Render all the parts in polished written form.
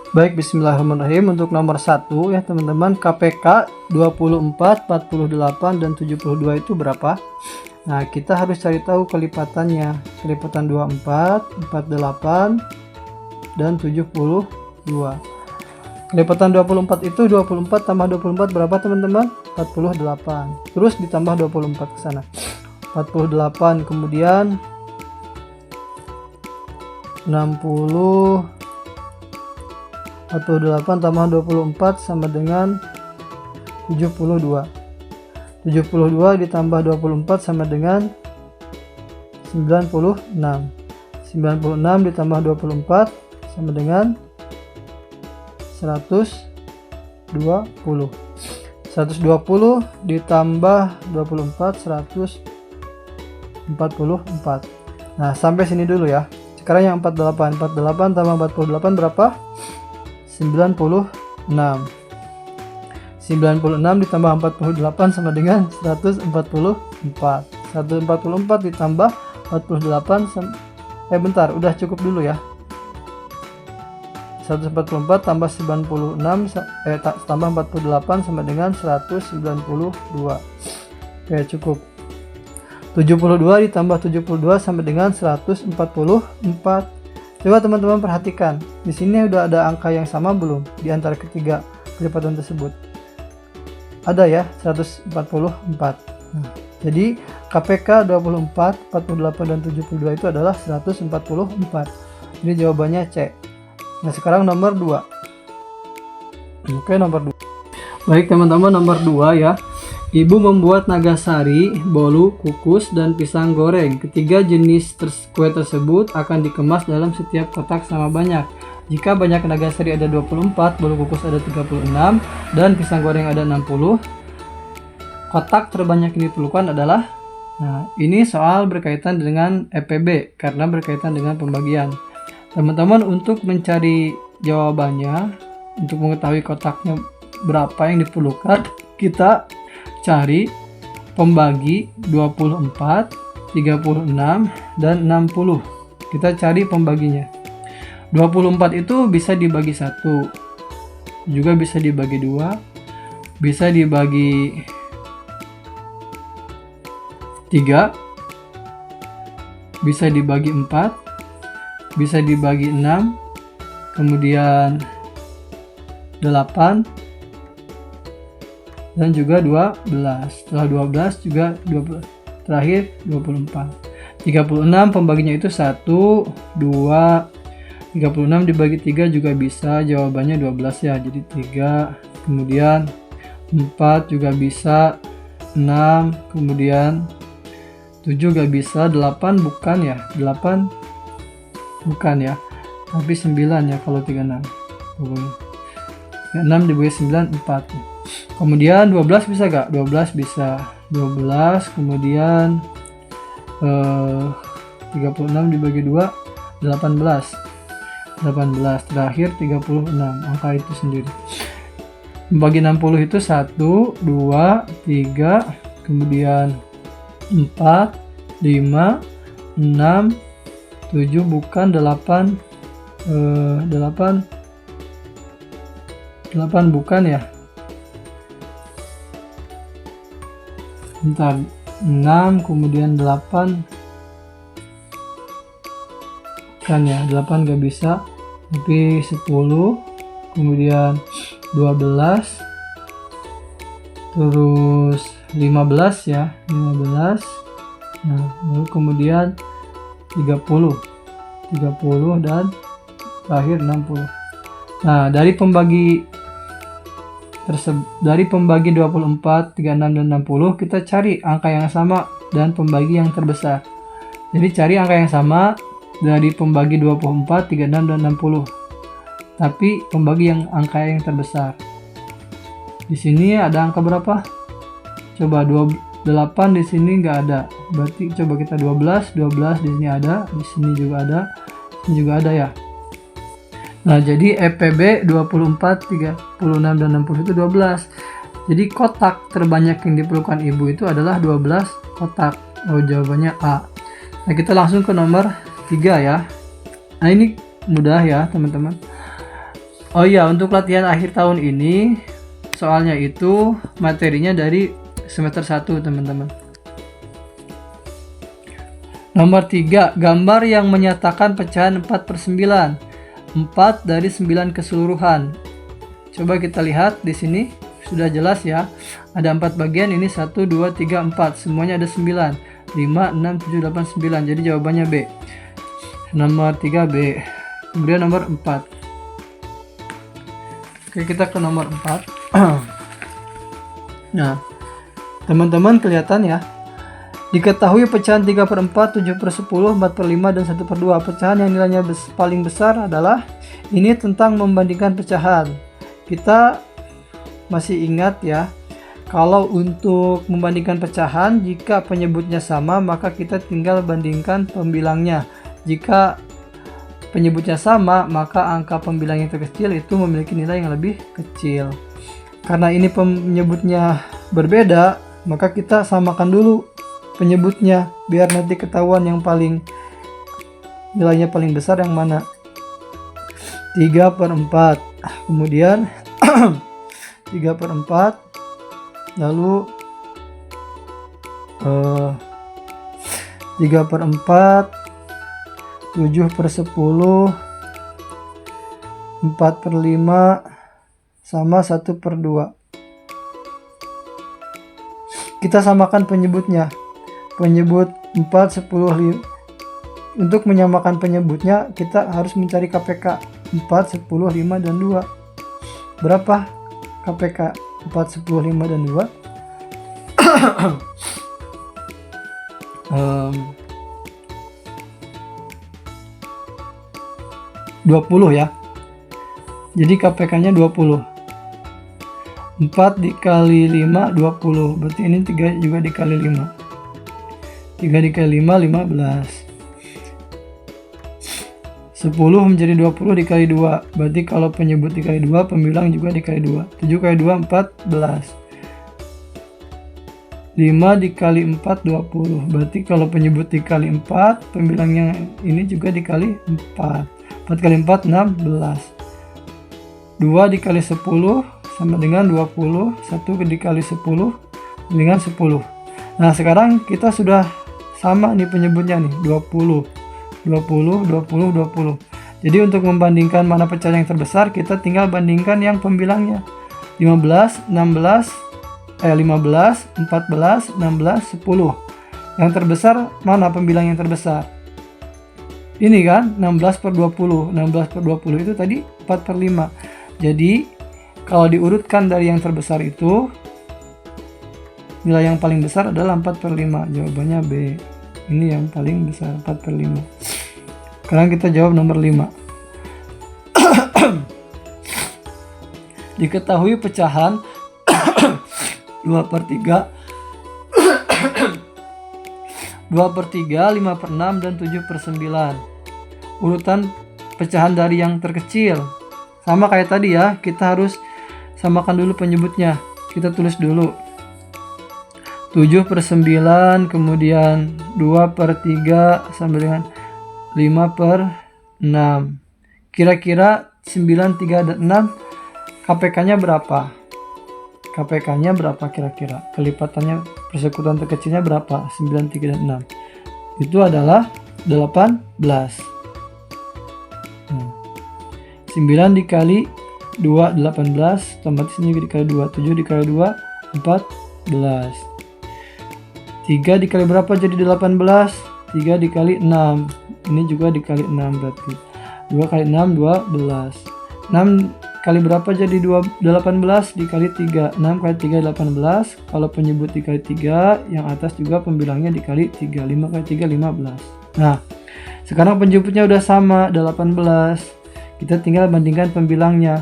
Baik, bismillahirrahmanirrahim. Untuk nomor 1 ya teman-teman, KPK 24, 48, dan 72 itu berapa? Nah, kita harus cari tahu kelipatannya. Kelipatan 24, 48, dan 72. Kelipatan 24 itu 24 tambah 24 berapa teman-teman? 48. Terus ditambah 24 ke sana. 48, kemudian 60, 48 tambah 24 sama dengan 72. 72 ditambah 24 sama dengan 96. 96 ditambah 24 sama dengan 120. 120 ditambah 24, 144. Nah, sampai sini dulu ya. Sekarang yang 48. 48 tambah 48 berapa? 96. 96 ditambah 48 sama dengan 144. 144 ditambah 48 bentar, udah cukup dulu ya. 144 tambah 96 tambah 48 sama dengan 192. Oke, cukup. 72 ditambah 72 sama dengan 144. Coba teman-teman perhatikan, di sini udah ada angka yang sama belum di antara ketiga kelipatan tersebut? Ada ya, 144. Nah, jadi KPK 24, 48, dan 72 itu adalah 144. Jadi jawabannya C. Nah, sekarang nomor 2. Oke, nomor 2. Baik teman-teman, nomor 2 ya. Ibu membuat nagasari, bolu, kukus, dan pisang goreng. Ketiga jenis kue tersebut akan dikemas dalam setiap kotak sama banyak. Jika banyak nagasari ada 24, bolu kukus ada 36, dan pisang goreng ada 60, kotak terbanyak yang diperlukan adalah, nah ini soal berkaitan dengan EPB karena berkaitan dengan pembagian. Teman-teman, untuk mencari jawabannya, untuk mengetahui kotaknya berapa yang diperlukan, kita cari pembagi 24, 36, dan 60. Kita cari pembaginya. 24 itu bisa dibagi 1, juga bisa dibagi 2, bisa dibagi 3, bisa dibagi 4, bisa dibagi 6, kemudian 8, dan juga 12. Setelah 12 juga 20, terakhir 24. 36 pembaginya itu 1, 2, 36 dibagi 3 juga bisa, jawabannya 12 ya, jadi 3, kemudian 4 juga bisa, 6, kemudian 7 juga bisa, 8 bukan ya, 8 bukan ya, tapi 9 ya kalau 36. 6 dibagi 9, 4. Kemudian 12 bisa gak? 12 bisa. 12 kemudian 36 dibagi 2, 18. 18 terakhir 36, angka itu sendiri. Bagi 60 itu 1, 2, 3, kemudian 4, 5, 6, 7 bukan, 8 bukan ya. Bentar, 6 kemudian 8 kan ya, 8 gak bisa, tapi 10, kemudian 12, terus 15 ya, 15. Nah, lalu kemudian 30 dan terakhir 60. Nah, dari pembagi 24, 36, dan 60, kita cari angka yang sama dan pembagi yang terbesar. Jadi cari angka yang sama dari pembagi 24, 36, dan 60. Tapi pembagi yang angka yang terbesar. Di sini ada angka berapa? Coba 8 di sini nggak ada. Berarti coba kita 12 di sini ada, di sini juga ada, di sini juga ada ya. Nah, jadi EPB 24, 36, dan 60 itu 12. Jadi kotak terbanyak yang diperlukan ibu itu adalah 12 kotak. Oh, jawabannya A. Nah, kita langsung ke nomor 3 ya. Nah, ini mudah ya teman-teman. Oh iya, untuk latihan akhir tahun ini soalnya itu materinya dari semester 1 teman-teman. Nomor 3, gambar yang menyatakan pecahan 4/9. 4 dari 9 keseluruhan. Coba kita lihat di sini sudah jelas ya. Ada 4 bagian, ini 1 2 3 4. Semuanya ada 9. 5 6 7 8 9. Jadi jawabannya B. Nomor 3 B. Kemudian nomor 4. Oke, kita ke nomor 4. Nah, teman-teman kelihatan ya. Diketahui pecahan 3/4, 7/10, 4/5, dan 1/2. Pecahan yang nilainya paling besar adalah ini tentang membandingkan pecahan. Kita masih ingat ya, kalau untuk membandingkan pecahan, jika penyebutnya sama, maka kita tinggal bandingkan pembilangnya. Jika penyebutnya sama, maka angka pembilang yang terkecil itu memiliki nilai yang lebih kecil. Karena ini penyebutnya berbeda, maka kita samakan dulu penyebutnya biar nanti ketahuan yang nilainya paling besar yang mana. 3/4. Kemudian 3/4, lalu 3/4, 7/10, 4/5, sama 1/2. Kita samakan penyebutnya. Penyebut 4, 10, 5. Untuk menyamakan penyebutnya, kita harus mencari KPK 4, 10, 5, dan 2. Berapa KPK 4, 10, 5, dan 2? 20 ya. Jadi KPK-nya 20. 4 dikali 5, 20. Berarti ini 3 juga dikali 5. 3 dikali 5, 15. 10 menjadi 20 dikali 2. Berarti kalau penyebut dikali 2, pembilang juga dikali 2. 7 kali 2, 14. 5 dikali 4, 20. Berarti kalau penyebut dikali 4, pembilangnya ini juga dikali 4. 4 kali 4, 16. 2 dikali 10 sama dengan 20. 1 dikali 10 dengan 10. Nah, sekarang kita sudah sama nih penyebutnya nih, 20, 20, 20, 20. Jadi untuk membandingkan mana pecahan yang terbesar, kita tinggal bandingkan yang pembilangnya. 15, 14, 16, 10. Yang terbesar mana pembilang yang terbesar? Ini kan 16/20. 16/20 itu tadi 4/5. Jadi kalau diurutkan dari yang terbesar itu, nilai yang paling besar adalah 4/5. Jawabannya B. Ini yang paling besar, 4/5. Sekarang kita jawab nomor 5. Diketahui pecahan 2/3, 2/3, 5/6, dan 7/9. Urutan pecahan dari yang terkecil. Sama kayak tadi ya, kita harus samakan dulu penyebutnya. Kita tulis dulu 7/9, kemudian 2/3 sama dengan 5/6. Kira-kira 9, 3, dan 6 KPK-nya berapa? KPK-nya berapa kira-kira? Kelipatannya, persekutuan terkecilnya berapa? 9, 3, dan 6. Itu adalah 18. 9 dikali 2, 18. Otomatis ini dikali 2. 7 dikali 2, 14. 3 dikali berapa jadi 18? 3 dikali 6. Ini juga dikali 6 berarti. 2 kali 6, 12. 6 kali berapa jadi 18? Dikali 3. 6 kali 3, 18. Kalau penyebut dikali 3, yang atas juga pembilangnya dikali 3. 5 kali 3, 15. Nah, sekarang penyebutnya udah sama, 18. Kita tinggal bandingkan pembilangnya.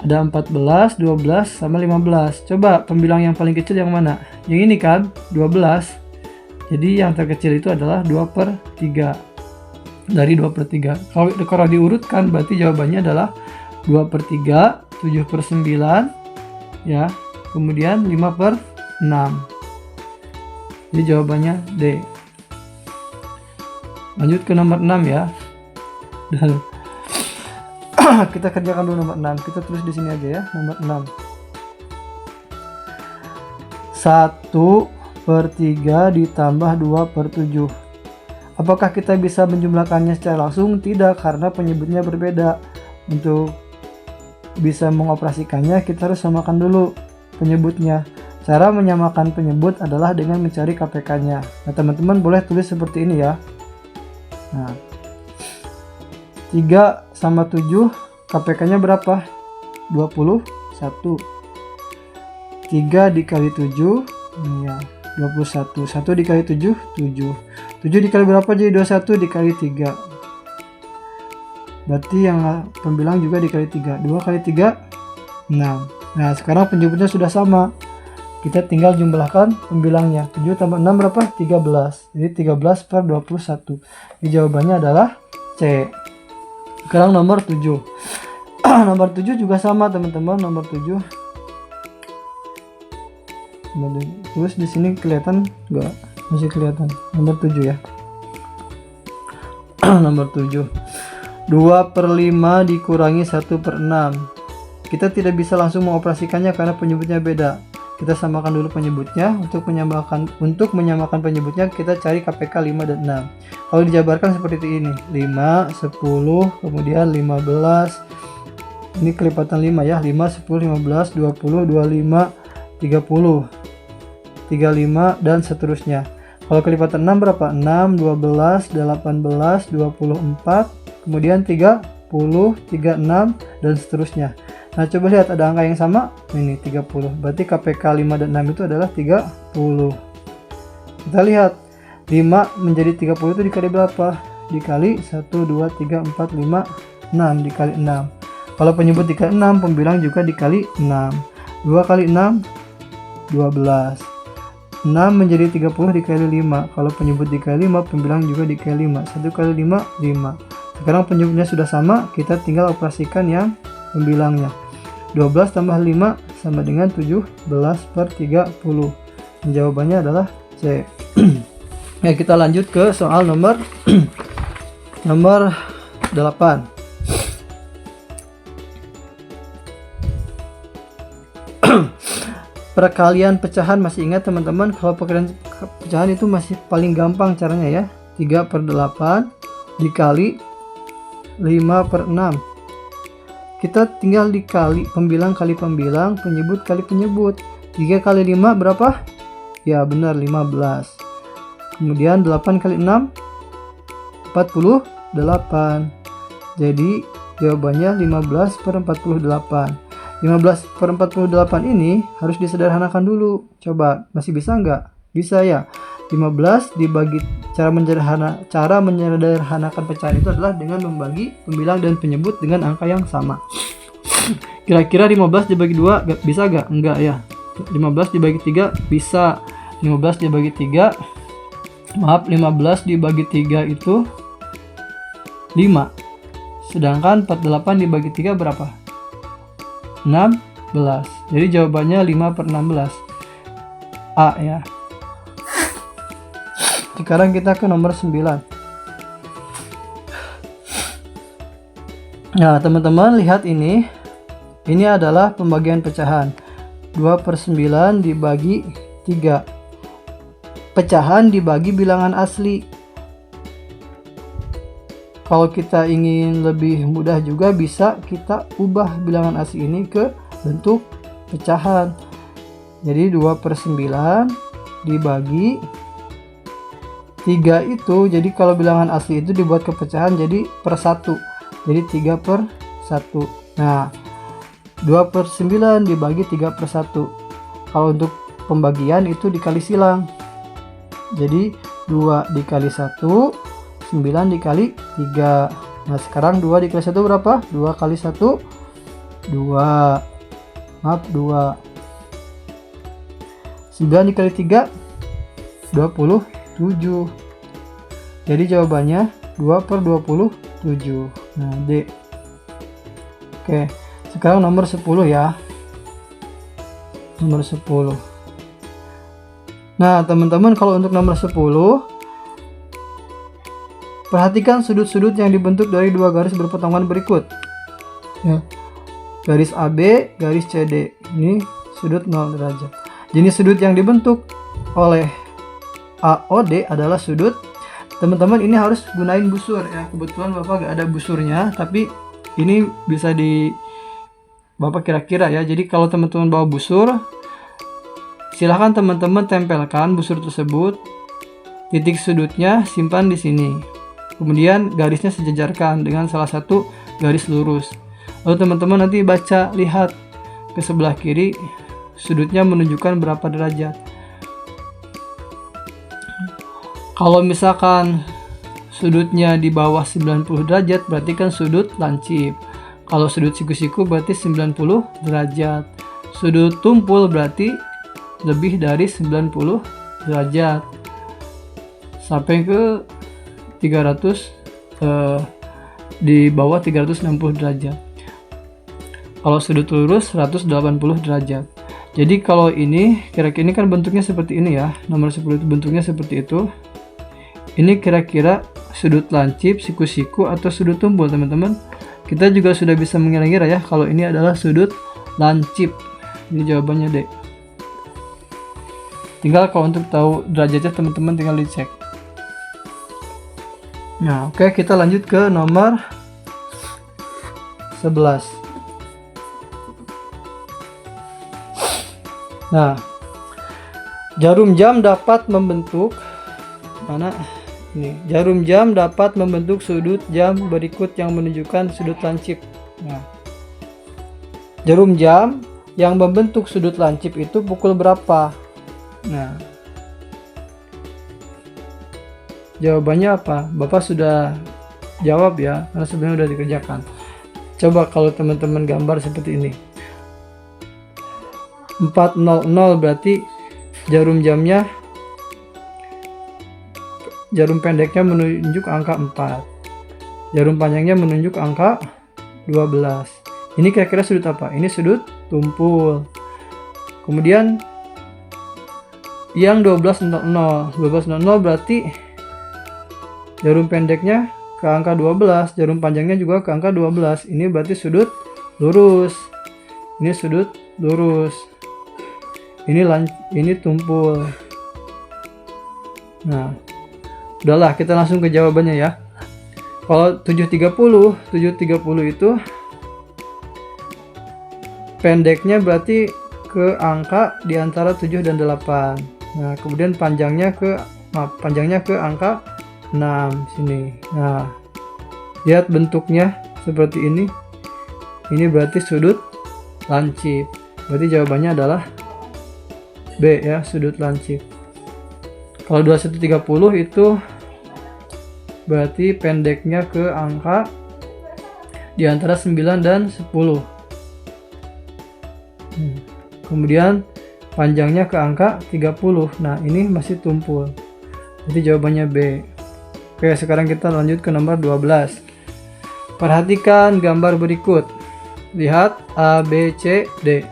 Ada 14, 12, sama 15. Coba pembilang yang paling kecil yang mana? Yang ini kan, 12. Jadi yang terkecil itu adalah 2/3. Dari 2/3. Kalau diurutkan berarti jawabannya adalah 2/3, 7/9, ya. Kemudian 5/6. Jadi jawabannya D. Lanjut ke nomor 6 ya. Dan Kita kerjakan dulu nomor 6. Kita tulis di sini aja ya, nomor 6. 1/3 ditambah 2/7. Apakah kita bisa menjumlahkannya secara langsung? Tidak, karena penyebutnya berbeda. Untuk bisa mengoperasikannya, kita harus samakan dulu penyebutnya. Cara menyamakan penyebut adalah dengan mencari KPK-nya. Nah, teman-teman boleh tulis seperti ini ya. Nah, 3 sama 7, KPK-nya berapa? 21. 3 dikali 7, ya, 21. 1 dikali 7, 7. 7 dikali berapa jadi 21? Dikali 3. Berarti yang pembilang juga dikali 3. 2 kali 3, 6. Nah, sekarang penyebutnya sudah sama. Kita tinggal jumlahkan pembilangnya. 7 tambah 6 berapa? 13. Jadi 13/21. Jadi jawabannya adalah C. Sekarang nomor 7. Nomor 7 juga sama, teman-teman. Nomor 7. Terus di sini kelihatan enggak? Masih kelihatan. Nomor 7 ya. Nomor 7. 2/5 dikurangi 1/6. Kita tidak bisa langsung mengoperasikannya karena penyebutnya beda. Kita samakan dulu penyebutnya. Untuk menyamakan penyebutnya, kita cari KPK 5 dan 6. Kalau dijabarkan seperti ini, 5, 10, kemudian 15. Ini kelipatan 5 ya, 5, 10, 15, 20, 25, 30, 35, dan seterusnya. Kalau kelipatan 6 berapa? 6, 12, 18, 24, kemudian 30, 36, dan seterusnya. Nah, coba lihat, ada angka yang sama. Ini 30. Berarti KPK 5 dan 6 itu adalah 30. Kita lihat, 5 menjadi 30 itu dikali berapa? Dikali 1, 2, 3, 4, 5, 6. Dikali 6. Kalau penyebut dikali 6, pembilang juga dikali 6. 2 kali 6, 12. 6 menjadi 30 dikali 5. Kalau penyebut dikali 5, pembilang juga dikali 5. 1 kali 5, 5. Sekarang penyebutnya sudah sama, kita tinggal operasikan yang pembilangnya. 12 tambah 5 sama dengan 17/30. Jawabannya adalah C. Ya, kita lanjut ke soal nomor nomor 8. Perkalian pecahan, masih ingat teman-teman, kalau perkalian pecahan itu masih paling gampang caranya ya. 3/8 dikali 5/6. Kita tinggal dikali pembilang kali pembilang, penyebut kali penyebut. 3 kali 5 berapa? Ya benar, 15. Kemudian 8 kali 6, 48. Jadi jawabannya 15/48. 15/48 ini harus disederhanakan dulu. Coba, masih bisa nggak? Bisa ya. 15 dibagi, cara menyederhanakan pecahan itu adalah dengan membagi pembilang dan penyebut dengan angka yang sama. Kira-kira 15 dibagi 2 bisa gak? Enggak ya. 15 dibagi 3 bisa. 15 dibagi 3, maaf, 15 dibagi 3 itu 5. Sedangkan 48 dibagi 3 berapa? 16. Jadi jawabannya 5/16. A ya. Sekarang kita ke nomor 9. Nah, teman-teman lihat ini. Ini adalah pembagian pecahan. 2/9 dibagi 3. Pecahan dibagi bilangan asli. Kalau kita ingin lebih mudah juga bisa kita ubah bilangan asli ini ke bentuk pecahan. Jadi 2/9 dibagi 3 itu, jadi kalau bilangan asli itu dibuat ke pecahan jadi per 1. Jadi 3/1. Nah, 2/9 dibagi 3/1. Kalau untuk pembagian itu dikali silang. Jadi 2 dikali 1, 9 dikali 3. Nah, sekarang 2 dikali 1 berapa? 2 kali 1, 2. Maaf, 2. 9 dikali 3, 27. Jadi jawabannya 2/27. Nah, D. Oke, sekarang nomor 10 ya. Nomor 10. Nah, teman-teman, kalau untuk nomor 10, perhatikan sudut-sudut yang dibentuk dari dua garis berpotongan berikut. Ya. Garis AB, garis CD. Ini sudut 0 derajat. Jenis sudut yang dibentuk oleh AOD adalah sudut. Teman-teman ini harus gunain busur ya. Kebetulan Bapak gak ada busurnya, tapi ini bisa di Bapak kira-kira ya. Jadi kalau teman-teman bawa busur, silahkan teman-teman tempelkan busur tersebut. Titik sudutnya simpan di sini. Kemudian garisnya sejajarkan dengan salah satu garis lurus. Lalu teman-teman nanti baca, lihat ke sebelah kiri, sudutnya menunjukkan berapa derajat. Kalau misalkan sudutnya di bawah 90 derajat, berarti kan sudut lancip. Kalau sudut siku-siku berarti 90 derajat. Sudut tumpul berarti lebih dari 90 derajat. Sampai ke 300 di bawah 360 derajat. Kalau sudut lurus 180 derajat. Jadi kalau ini kira-kira ini kan bentuknya seperti ini ya. Nomor 10 itu bentuknya seperti itu. Ini kira-kira sudut lancip, siku-siku atau sudut tumpul, teman-teman. Kita juga sudah bisa mengira-ngira ya kalau ini adalah sudut lancip. Ini jawabannya D. Tinggal kalau untuk tahu derajatnya teman-teman tinggal dicek. Nah, oke, kita lanjut ke nomor 11. Nah, jarum jam dapat membentuk jarum jam dapat membentuk sudut jam berikut yang menunjukkan sudut lancip. Nah, jarum jam yang membentuk sudut lancip itu pukul berapa? Nah, jawabannya apa? Bapak sudah jawab ya, karena sebenarnya sudah dikerjakan. Coba kalau teman-teman gambar seperti ini. 400 berarti jarum pendeknya menunjuk angka 4. Jarum panjangnya menunjuk angka 12. Ini kira-kira sudut apa? Ini sudut tumpul. Kemudian yang 1200 berarti jarum pendeknya ke angka 12, jarum panjangnya juga ke angka 12. Ini berarti sudut lurus. Ini sudut lurus. Ini tumpul. Nah, udahlah, kita langsung ke jawabannya ya. Kalau 730 itu pendeknya berarti ke angka di antara 7 dan 8. Nah, kemudian panjangnya ke angka 6 sini. Nah, lihat bentuknya seperti ini. Ini berarti sudut lancip. Berarti jawabannya adalah B ya, sudut lancip. Kalau 2130 itu berarti pendeknya ke angka di antara 9 dan 10. Kemudian panjangnya ke angka 30. Nah, ini masih tumpul. Jadi jawabannya B. Oke, sekarang kita lanjut ke nomor 12. Perhatikan gambar berikut. Lihat A, B, C, D.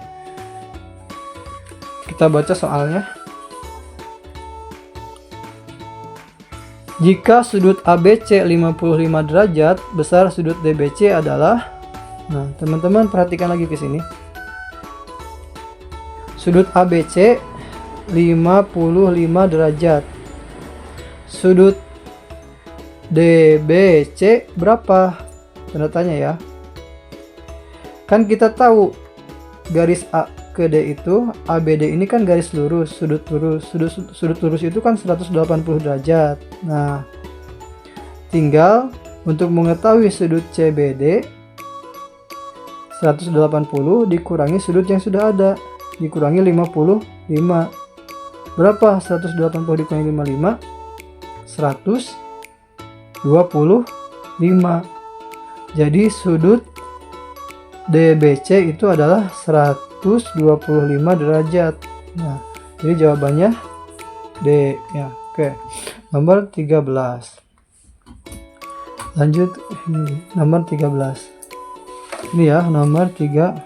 Kita baca soalnya. Jika sudut ABC 55 derajat, besar sudut DBC adalah. Nah, teman-teman perhatikan lagi ke sini. Sudut ABC 55 derajat. Sudut DBC berapa? Tanda tanya ya. Kan kita tahu garis A ke D itu, ABD ini kan garis lurus, sudut lurus. Sudut lurus itu kan 180 derajat. Nah, tinggal untuk mengetahui sudut CBD 180 dikurangi sudut yang sudah ada, dikurangi 55. Berapa 180 dikurangi 55? 125. Jadi sudut DBC itu adalah 125 derajat. Nah, jadi jawabannya D ya. Oke. Nomor 13. Lanjut nomor 13. Ini ya, nomor 13.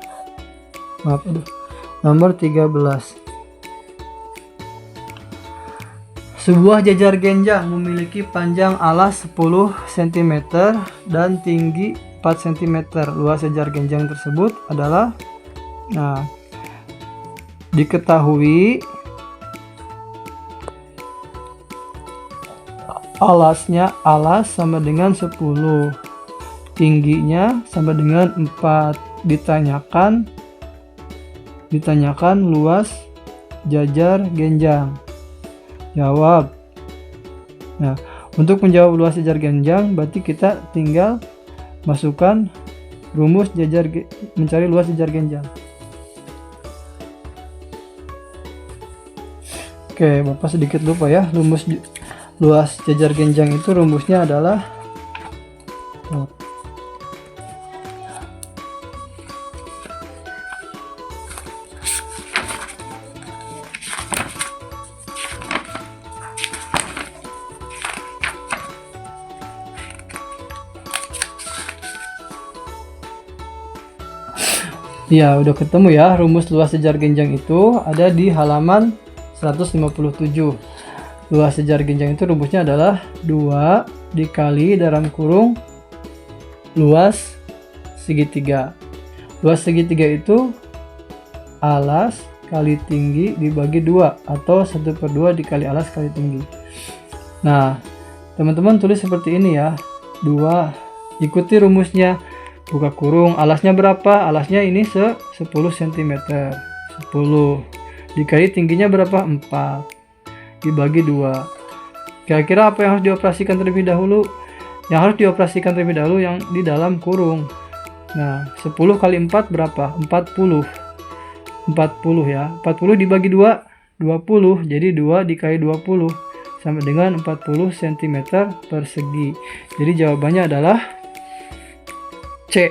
Sebuah jajar genjang memiliki panjang alas 10 cm dan tinggi cm. Luas jajar genjang tersebut adalah, nah, diketahui alas sama dengan 10, tingginya sama dengan 4. Ditanyakan luas jajar genjang. Jawab. Nah, untuk menjawab luas jajar genjang berarti kita tinggal masukkan rumus mencari luas jajar genjang. Oke, Bapak sedikit lupa ya, rumus luas jajar genjang itu rumusnya adalah ya, udah ketemu ya. Rumus luas jajar genjang itu ada di halaman 157. Luas jajar genjang itu rumusnya adalah 2 dikali dalam kurung luas segitiga. Luas segitiga itu alas kali tinggi dibagi 2 atau 1/2 dikali alas kali tinggi. Nah, teman-teman tulis seperti ini ya. 2, ikuti rumusnya. Buka kurung, alasnya berapa? Alasnya ini 10 cm. 10 dikali tingginya berapa? 4 dibagi 2. Kira-kira apa yang harus dioperasikan terlebih dahulu? Yang harus dioperasikan terlebih dahulu yang di dalam kurung. Nah, 10 kali 4 berapa? 40 ya. 40 dibagi 2 20. Jadi 2 dikali 20 sama dengan 40 cm persegi. Jadi jawabannya adalah C.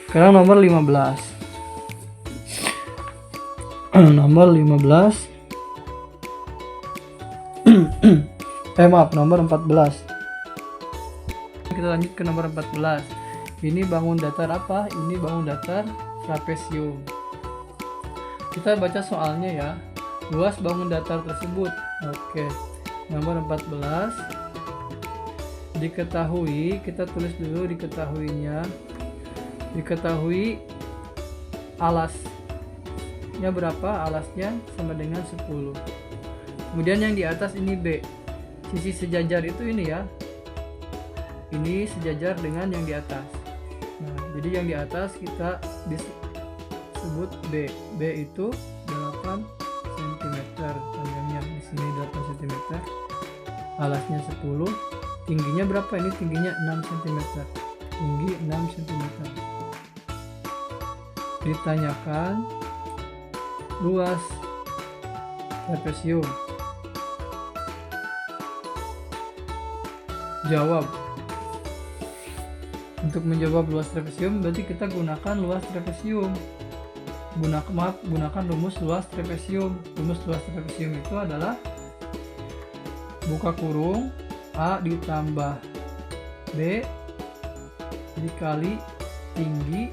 Sekarang nomor 15. Nomor 15. Nomor 14. Kita lanjut ke nomor 14. Ini bangun datar apa? Ini bangun datar trapesium. Kita baca soalnya ya. Luas bangun datar tersebut. Oke. Nomor 14. Diketahui, kita tulis dulu diketahuinya. Diketahui alasnya berapa? Alasnya sama dengan 10. Kemudian yang di atas ini B. Sisi sejajar itu ini ya. Ini sejajar dengan yang di atas. Nah, jadi yang di atas kita disebut B. B itu 8 cm panjangnya. Di sini 8 cm. Alasnya 10. Tingginya berapa? Ini tingginya 6 cm. Tinggi 6 cm. Ditanyakan luas trapesium. Jawab. Untuk menjawab luas trapesium berarti kita gunakan luas trapesium. Gunakan rumus luas trapesium. Rumus luas trapesium itu adalah buka kurung A ditambah B dikali tinggi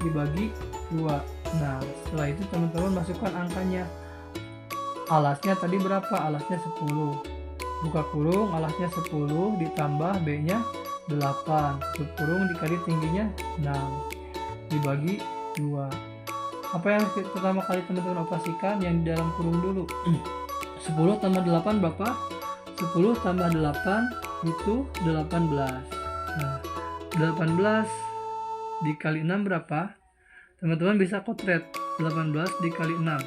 dibagi 2. Nah, setelah itu teman-teman masukkan angkanya. Alasnya tadi berapa? Alasnya 10. Buka kurung, alasnya 10 ditambah B-nya 8. Tutup kurung dikali tingginya 6 dibagi 2. Apa yang pertama kali teman-teman operasikan? Yang di dalam kurung dulu. 10 tambah 8 berapa? 10 tambah 8 itu 18. Nah, 18 dikali 6 berapa? Teman-teman bisa kotret. 18 dikali 6.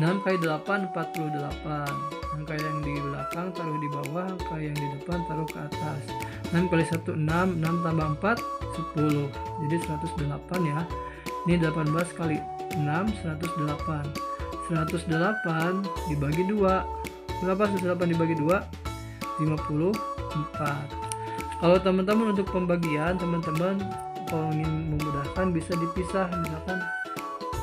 6 kali 8 48. Angka yang di belakang taruh di bawah, angka yang di depan taruh ke atas. 6 kali 1 6, 6 tambah 4 10. Jadi 108 ya. Ini 18 kali 6 108. 108 dibagi 2. Berapa 108 dibagi 2? 54. Kalau teman-teman untuk pembagian, teman-teman kalau ingin memudahkan bisa dipisah, misalkan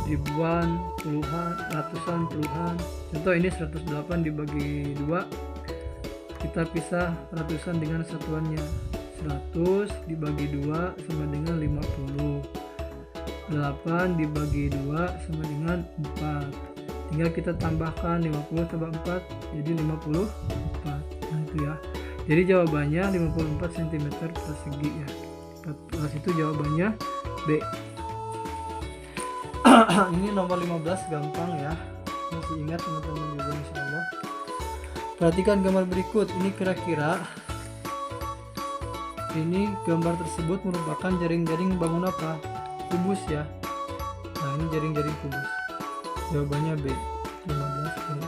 ribuan, puluhan, ratusan, puluhan. Contoh ini 108 dibagi 2, kita pisah ratusan dengan satuannya. 100 dibagi 2 sama dengan 50. 8 dibagi 2 sama dengan 4. Tinggal kita tambahkan 50 tambah 4 jadi 54. Nah itu ya. Jadi jawabannya 54 cm persegi ya. 14 itu jawabannya B. Ini nomor 15 gampang ya. Masih ingat teman-teman juga insyaallah. Perhatikan gambar berikut. Ini kira-kira ini gambar tersebut merupakan jaring-jaring bangun apa? Kubus ya. Nah, ini jaring-jaring kubus. Jawabannya B. 15 B.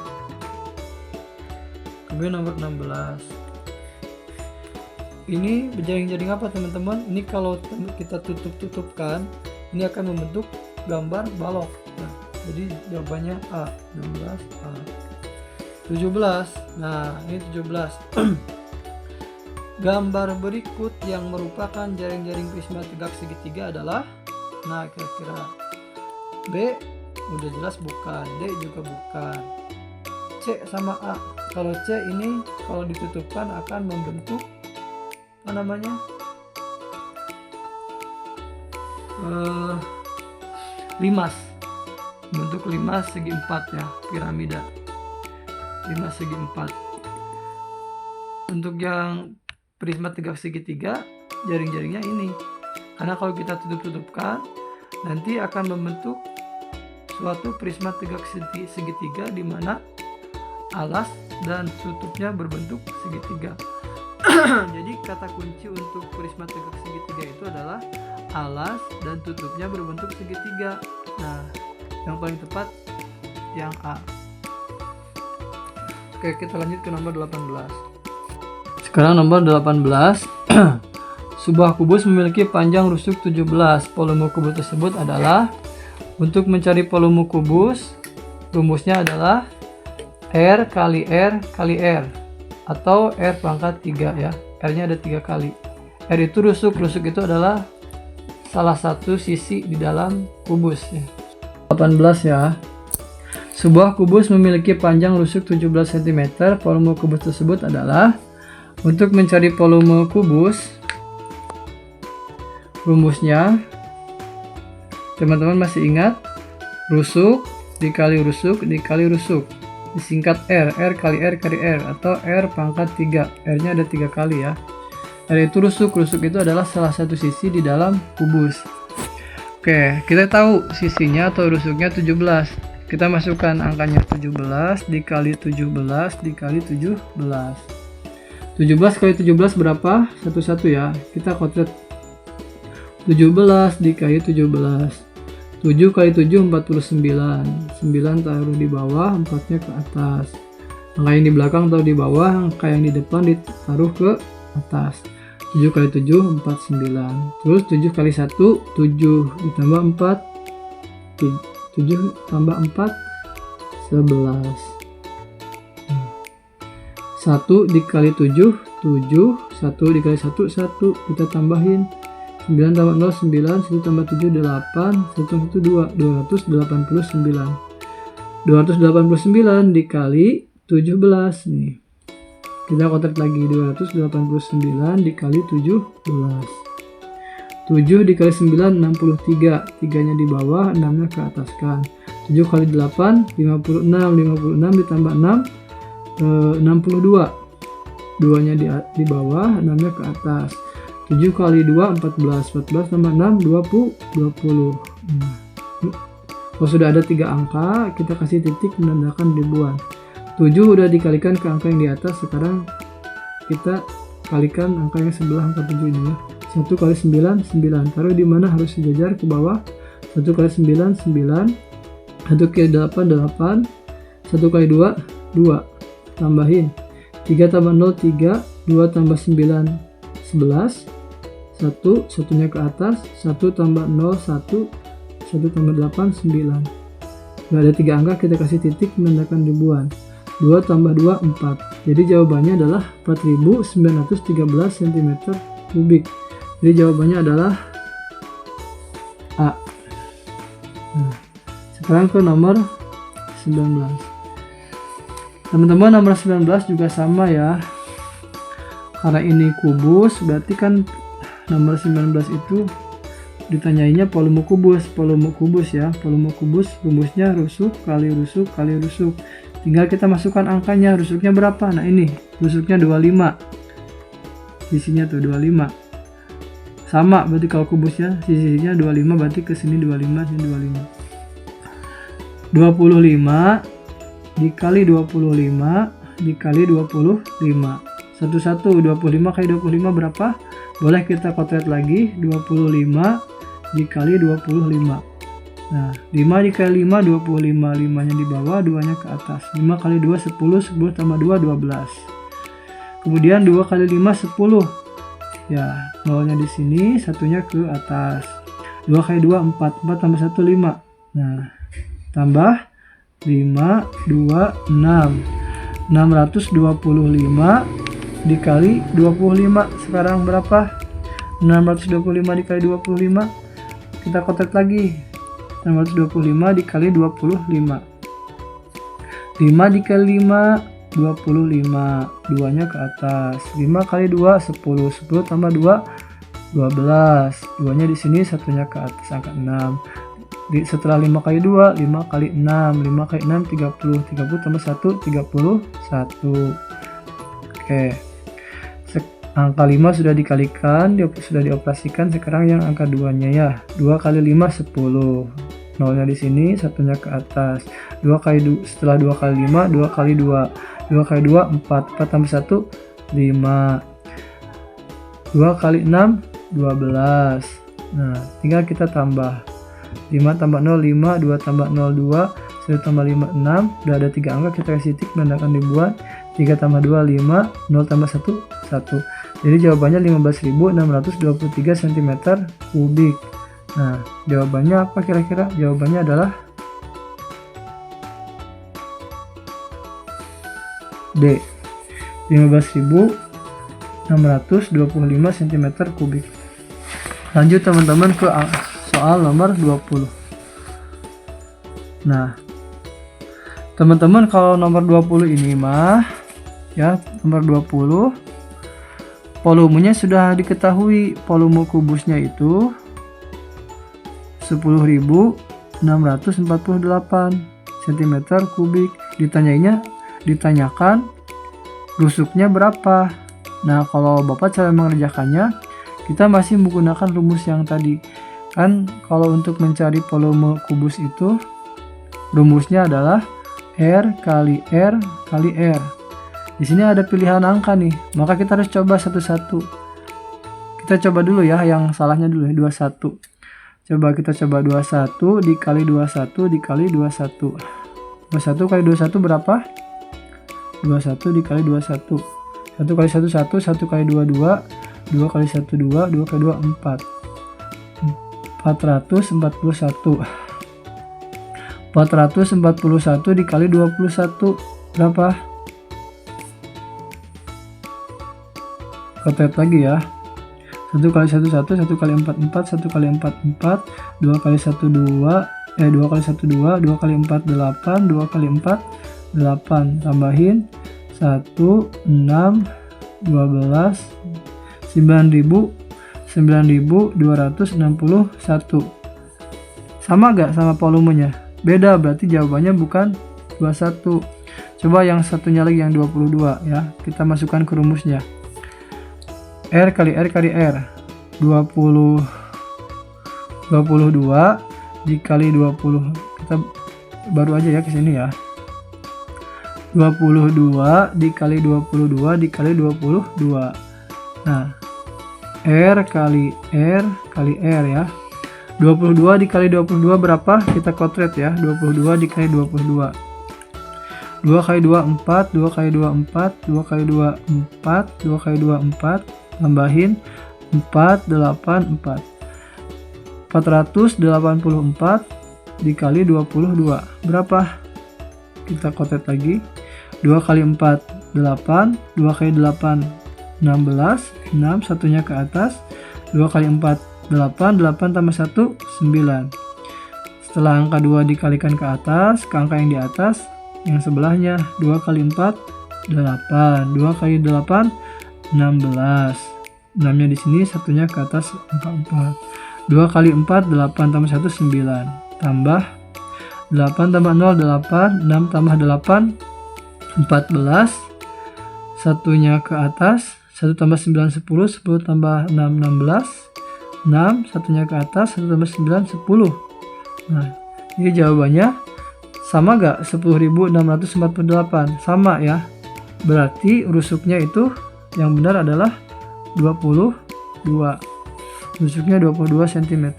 Kemudian nomor 16. Ini jaring-jaring apa teman-teman? Ini kalau kita tutupkan, ini akan membentuk gambar balok. Nah, jadi jawabannya A. 16 A. 17. Nah, ini 17. Gambar berikut yang merupakan jaring-jaring prisma tegak segitiga adalah, nah kira-kira B udah jelas bukan, D juga bukan, C sama A. Kalau C ini kalau ditutupkan akan membentuk apa namanya, limas, bentuk limas segi 4 ya, piramida limas segi 4. Untuk yang prisma tegak segitiga, jaring-jaringnya ini, karena kalau kita tutupkan nanti akan membentuk suatu prisma tegak segitiga di mana alas dan tutupnya berbentuk segitiga. Jadi kata kunci untuk prisma tegak segitiga itu adalah alas dan tutupnya berbentuk segitiga. Nah, yang paling tepat yang A. Oke, kita lanjut ke nomor 18. Sekarang nomor 18. Sebuah kubus memiliki panjang rusuk 17. Volume kubus tersebut adalah, untuk mencari volume kubus, rumusnya adalah R kali R kali R, atau R pangkat 3 ya. R-nya ada 3 kali. R itu rusuk. Rusuk itu adalah salah satu sisi di dalam kubus ya. 18 ya. Sebuah kubus memiliki panjang rusuk 17 cm. Volume kubus tersebut adalah, untuk mencari volume kubus, rumusnya teman-teman masih ingat, rusuk dikali rusuk dikali rusuk, disingkat R. R kali R kali R, atau R pangkat 3. R-nya ada 3 kali ya. R itu rusuk. Rusuk itu adalah salah satu sisi di dalam kubus. Oke, kita tahu sisinya atau rusuknya 17. Kita masukkan angkanya 17 dikali 17 dikali 17. 17 kali 17 berapa? 11 ya. Kita kotet 17 dikali 17. 7 kali 7 49. 9 taruh di bawah, 4-nya ke atas. Angka yang di belakang taruh di bawah, angka yang di depan ditaruh ke atas. 7 kali 7 49. Terus 7 kali 1 7 ditambah 4 7 tambah 4 11. 1 dikali 7 7, 1 dikali 1 1, kita tambahin 9 tambah 0 9, 1 tambah 7 8, 1 tambah 1 2, 289. 289 dikali 17 nih. Kita kotak lagi, 289 dikali 17. 7 dikali 9 63, 3-nya di bawah, 6-nya ke atas kan. 7 kali 8 56, 56 ditambah 6 62. 2-nya di bawah, 6-nya ke atas. 7 kali 2 14, 14 tambah 6 20. Kalau sudah ada 3 angka, kita kasih titik menandakan ribuan. 7 udah dikalikan ke angka yang di atas, sekarang kita kalikan angka yang sebelah angka 7 ini ya. 1 kali 9 9, taruh di mana harus sejajar ke bawah. 1 kali 9 9, 1 kali 8 8, 1 kali 2 2, tambahin 3 tambah 0 3, 2 tambah 9 11, 1 satunya ke atas, 1 tambah 0 1, 1 tambah 8 9. Nggak ada 3 angka, kita kasih titik menandakan ribuan. 2 tambah 2 4. Jadi jawabannya adalah 4913 cm kubik. Jadi jawabannya adalah A. Nah, sekarang ke nomor 19. Teman-teman, nomor 19 juga sama ya. Karena ini kubus, berarti kan nomor 19 itu ditanyainya volume kubus. Volume kubus ya. Volume kubus rumusnya rusuk kali rusuk kali rusuk. Tinggal kita masukkan angkanya. Rusuknya berapa? Nah ini, rusuknya 25. sisinya tuh 25. Sama berarti kalau kubusnya sisinya 25, berarti ke sini 25, sini 25. 25 dikali 25 dikali 25. 25 kali 25 berapa? Boleh kita kotret lagi, 25 dikali 25. Nah, 5 dikali 5 25, 5-nya di bawah, 2-nya ke atas. 5 kali 2 10, 10 tambah 2 12. Kemudian 2 kali 5 10. Ya, 0-nya di sini, 1-nya ke atas. 2 kali 2 4, 4 tambah 1 5. Nah, tambah 5 2 6. 625 dikali 25. Sekarang berapa? 625 dikali 25. Kita kotret lagi. 625 dikali 25. 5 dikali 5 25, 2-nya ke atas. 5 kali 2 10, 10 tambah 2 12. 2-nya di sini, 1-nya ke atas, angka 6. Setelah 5 kali 2, 5 kali 6, 5 kali 6 30, 30 tambah 1 31. Oke. Angka 5 sudah dikalikan, sudah dioperasikan. Sekarang yang angka 2-nya ya. 2 kali 5 10. 0-nya di sini, 1-nya ke atas. 2 kali setelah 2 kali 5, 2 kali 2. 2 kali 2 4, 4 tambah 1 5. 2 kali 6 12. Nah, tinggal kita tambah. 5 tambah 0 5, 2 tambah 0 2, 1 tambah 5 6. Udah ada 3 angka, kita kasih titik dan akan dibuat. 3 tambah 2 5, 0 tambah 1 1. Jadi jawabannya 15.623 cm kubik. Nah, jawabannya apa kira-kira? Jawabannya adalah D. 15.625 cm kubik. Lanjut teman-teman ke soal nomor 20. Nah, teman-teman kalau nomor 20 ini mah ya, nomor 20 volumenya sudah diketahui. Volume kubusnya itu 10.648 cm kubik. Ditanyakan rusuknya berapa. Nah, kalau Bapak cara mengerjakannya, kita masih menggunakan rumus yang tadi. Kan kalau untuk mencari volume kubus itu rumusnya adalah R kali R kali R. Di sini ada pilihan angka nih, maka kita harus coba satu-satu. Kita coba dulu ya, yang salahnya dulu ya, 21. Coba kita coba 21 dikali 21 dikali 21. 21 kali 21 berapa? 21 dikali 21. 1 kali 1 1, 1 kali 2 2, 2 kali 1 2, 2 kali 2 4. 441. 441 dikali 21 berapa? Kotet lagi ya. 1 kali 1 1, 1 kali 4 4, 1 kali 4 4, 2 kali 1 2, 2 kali 1 2, 2 kali 4 8, 2 kali 4 8, tambahin 1 6 12 9.261. Sama gak sama volumenya? Beda, berarti jawabannya bukan 21. Coba yang satunya lagi, yang 22 ya. Kita masukkan ke rumusnya. R kali R kali R. 22 dikali 20. Kita baru aja ya ke sini ya. 22 dikali 22 dikali 22. Nah, R kali R kali R ya. 22 dikali 22 berapa? Kita kotret ya. 22 dikali 22. 2 kali 2 4, 2 kali 2 4, 2 kali 2 4, 2 kali 2 4, tambahin 4 8 4. 484 dikali 22 berapa? Kita kotret lagi. 2 kali 4 8, 2 kali 8 16, 6, satunya ke atas. 2 kali 4 8, 8 tambah 1 9. Setelah angka 2 dikalikan ke atas, ke angka yang di atas, yang sebelahnya 2 kali 4 8, 2 kali 8 16. 6-nya di sini, satunya ke atas, angka 4. 2 kali 4 8 tambah 1 9. Tambah 8 tambah 0 8, 6 tambah 8 14. Satunya ke atas, 1 tambah 9 10, 10 tambah 6 16, 6 satunya ke atas, 1 tambah 9 10. Nah, ini jawabannya sama gak? 10.648. Sama ya. Berarti rusuknya itu yang benar adalah 22. Rusuknya 22 cm.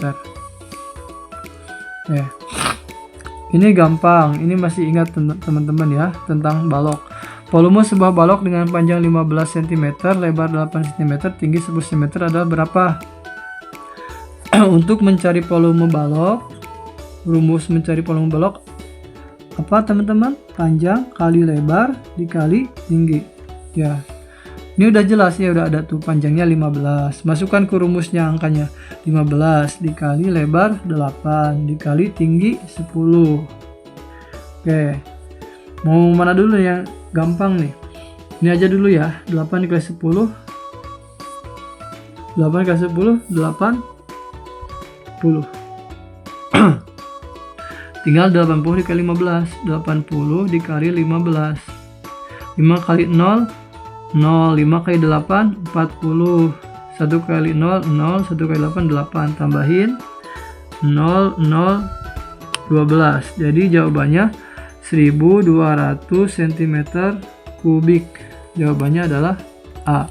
Ini gampang. Ini masih ingat teman-teman ya tentang balok. Volume sebuah balok dengan panjang 15 cm, lebar 8 cm, tinggi 10 cm adalah berapa? Untuk mencari volume balok, rumus mencari volume balok apa teman-teman? Panjang kali lebar dikali tinggi. Ya. Ini udah jelas ya, udah ada tuh panjangnya 15. Masukkan ke rumusnya angkanya. 15 dikali lebar 8 dikali tinggi 10. Oke. Mau mana dulu yang gampang nih? Ini aja dulu ya. 8 dikali 10. 8 dikali 10 80. Tinggal 80 dikali 15. 80 dikali 15. 5 kali 0 0, 5 kali 8 40, 1 kali 0 0, 1 kali 8 8, tambahin 0 0 12. Jadi jawabannya 1200 cm kubik. Jawabannya adalah A.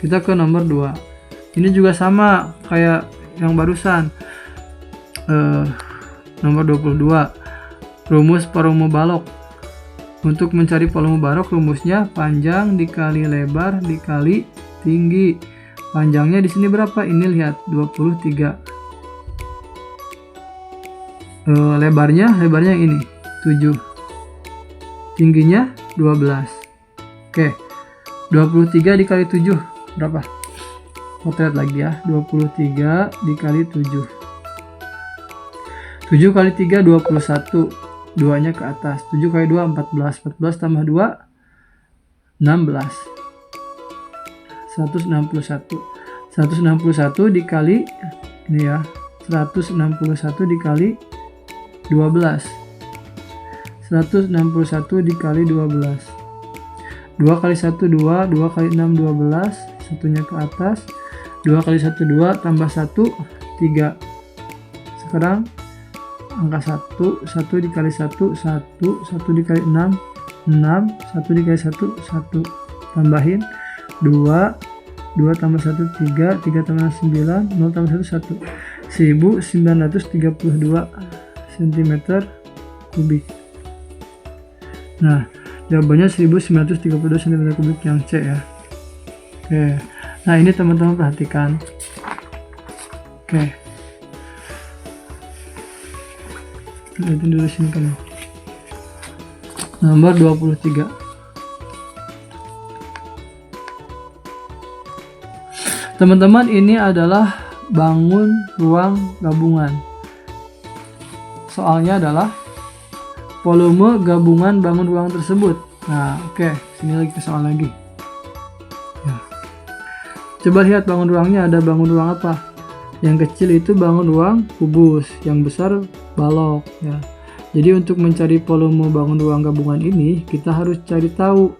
Kita ke nomor 2. Ini juga sama kayak yang barusan. Nomor 22. Rumus volume balok. Untuk mencari volume balok, rumusnya panjang dikali lebar dikali tinggi. Panjangnya di sini berapa? Ini lihat 23. Lebarnya ini 7. Tingginya 12. Oke. 23 dikali 7 berapa? Kita lihat lagi ya. 23 dikali 7. 7 kali 3 21. 2-nya ke atas. 7 kali 2 14. 14 tambah 2 16. 161. 161 dikali ini ya. 161 dikali 12. 161 dikali 12. 2 kali 1 2, 2 kali 6 12, satunya ke atas. 2 kali 1 2 tambah 1 3. Sekarang angka 1, 1 dikali 1, 1, 1 dikali 6, 6, 1 dikali 1, 1. Tambahin 2, 2 tambah 1, 3, 3 tambah 9, 0 tambah 1, 1. 1932 cm kubik. Nah, jawabannya 1932 cm kubik yang C ya. Oke. Nah, ini teman-teman perhatikan. Oke. Lihatin dulu sini kan. Nomor 23. Teman-teman, ini adalah bangun ruang gabungan. Soalnya adalah volume gabungan bangun ruang tersebut. Nah, oke, sini lagi ke soal lagi. Ya. Coba lihat bangun ruangnya, ada bangun ruang apa? Yang kecil itu bangun ruang kubus, yang besar balok ya. Jadi untuk mencari volume bangun ruang gabungan ini, kita harus cari tahu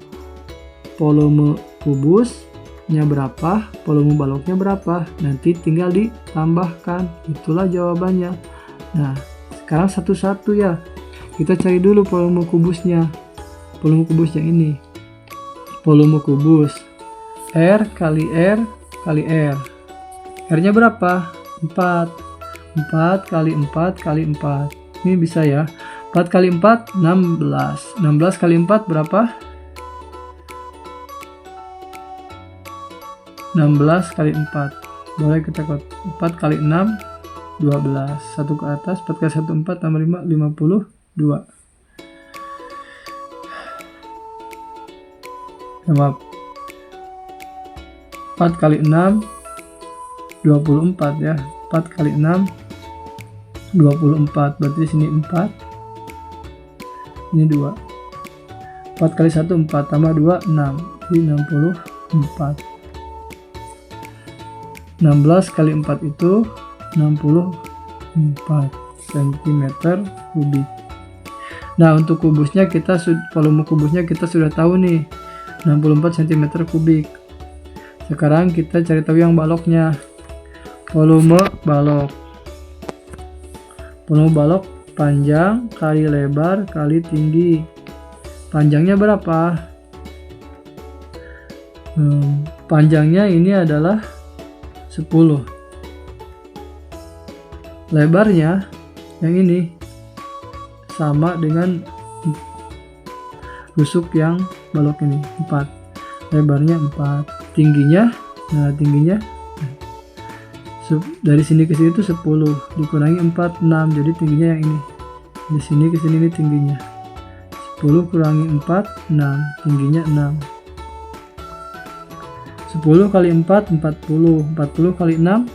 volume kubusnya berapa, volume baloknya berapa. Nanti tinggal ditambahkan. Itulah jawabannya. Nah, sekarang satu-satu ya. Kita cari dulu volume kubusnya. Volume kubusnya ini. Volume kubus R kali R kali R. R-nya berapa? 4. 4 kali 4 kali 4. Ini bisa ya. 4 kali 4 16. 16 kali 4 berapa? 16 kali 4. Boleh kita kode. 4 kali 6 12. 1 ke atas. 4 kali 1 4 tambah 5 52. Maaf. 4 kali 6 24 ya. 4 kali 6 24. Berarti di sini 4. Ini 2. 4 kali 1 4 tambah 2 6. Jadi 64. 16 kali 4 itu 64 cm kubik. Nah, untuk volume kubusnya kita sudah tahu nih, 64 cm kubik. Sekarang kita cari tahu yang baloknya. Volume balok. Volume balok panjang kali lebar kali tinggi. Panjangnya berapa? Panjangnya ini adalah 10. Lebarnya yang ini sama dengan rusuk yang balok ini 4. Lebarnya 4. Tingginya, dari sini ke sini itu 10 dikurangi 4, 6. Jadi tingginya yang ini. Di sini ke sini ini tingginya. 10 kurangi 4, 6. Tingginya 6. 10 kali 4, 40. 40 kali 6,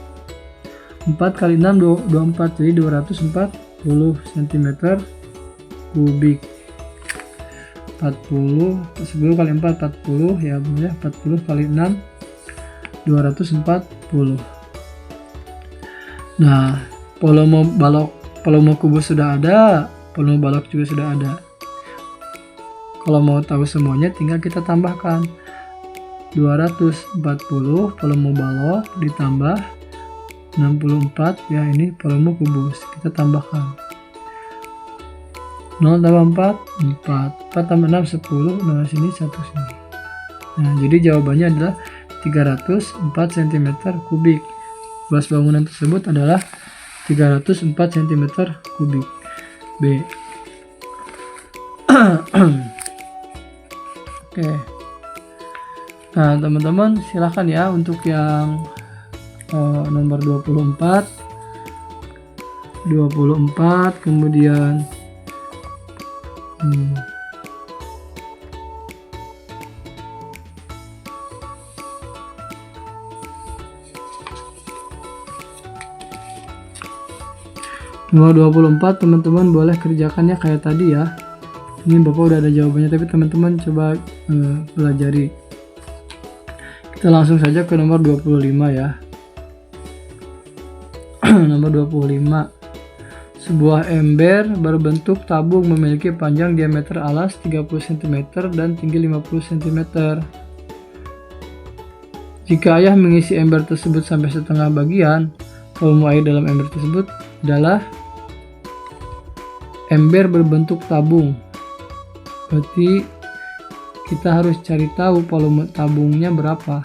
4 kali 6, 24. Jadi 240 cm kubik. 10 kali 4, 40. Ya benar, 40 kali 6, 240. Nah, volume kubus sudah ada, volume balok juga sudah ada. Kalau mau tahu semuanya tinggal kita tambahkan. 240 volume balok ditambah 64 ya, ini volume kubus. Kita tambahkan 0 tambah 4, 4 tambah 6, 10, 0 sini, 1 sini. Nah, jadi jawabannya adalah 304 cm kubik. Luas bangunan tersebut adalah 304 cm kubik. B. Oke. Nah, teman-teman silahkan ya untuk yang nomor 24, kemudian nomor 24 teman-teman boleh kerjakannya kayak tadi ya. Ini Bapak udah ada jawabannya, tapi teman-teman coba pelajari. Kita langsung saja ke nomor 25 ya. Nomor 25. Sebuah ember berbentuk tabung memiliki panjang diameter alas 30 cm dan tinggi 50 cm. Jika ayah mengisi ember tersebut sampai setengah bagian, volume air dalam ember tersebut adalah ember berbentuk tabung. Berarti kita harus cari tahu volume tabungnya berapa.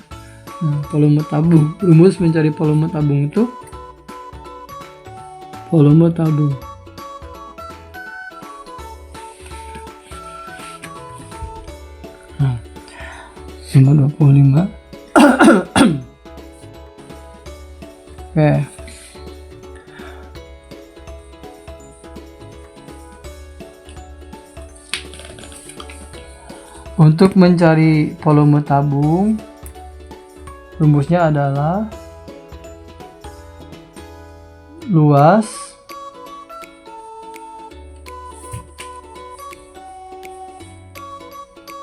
Nah, volume tabung, rumus mencari volume tabung itu volume tabung. Nah, nomor 25. Oke. Untuk mencari volume tabung, rumusnya adalah luas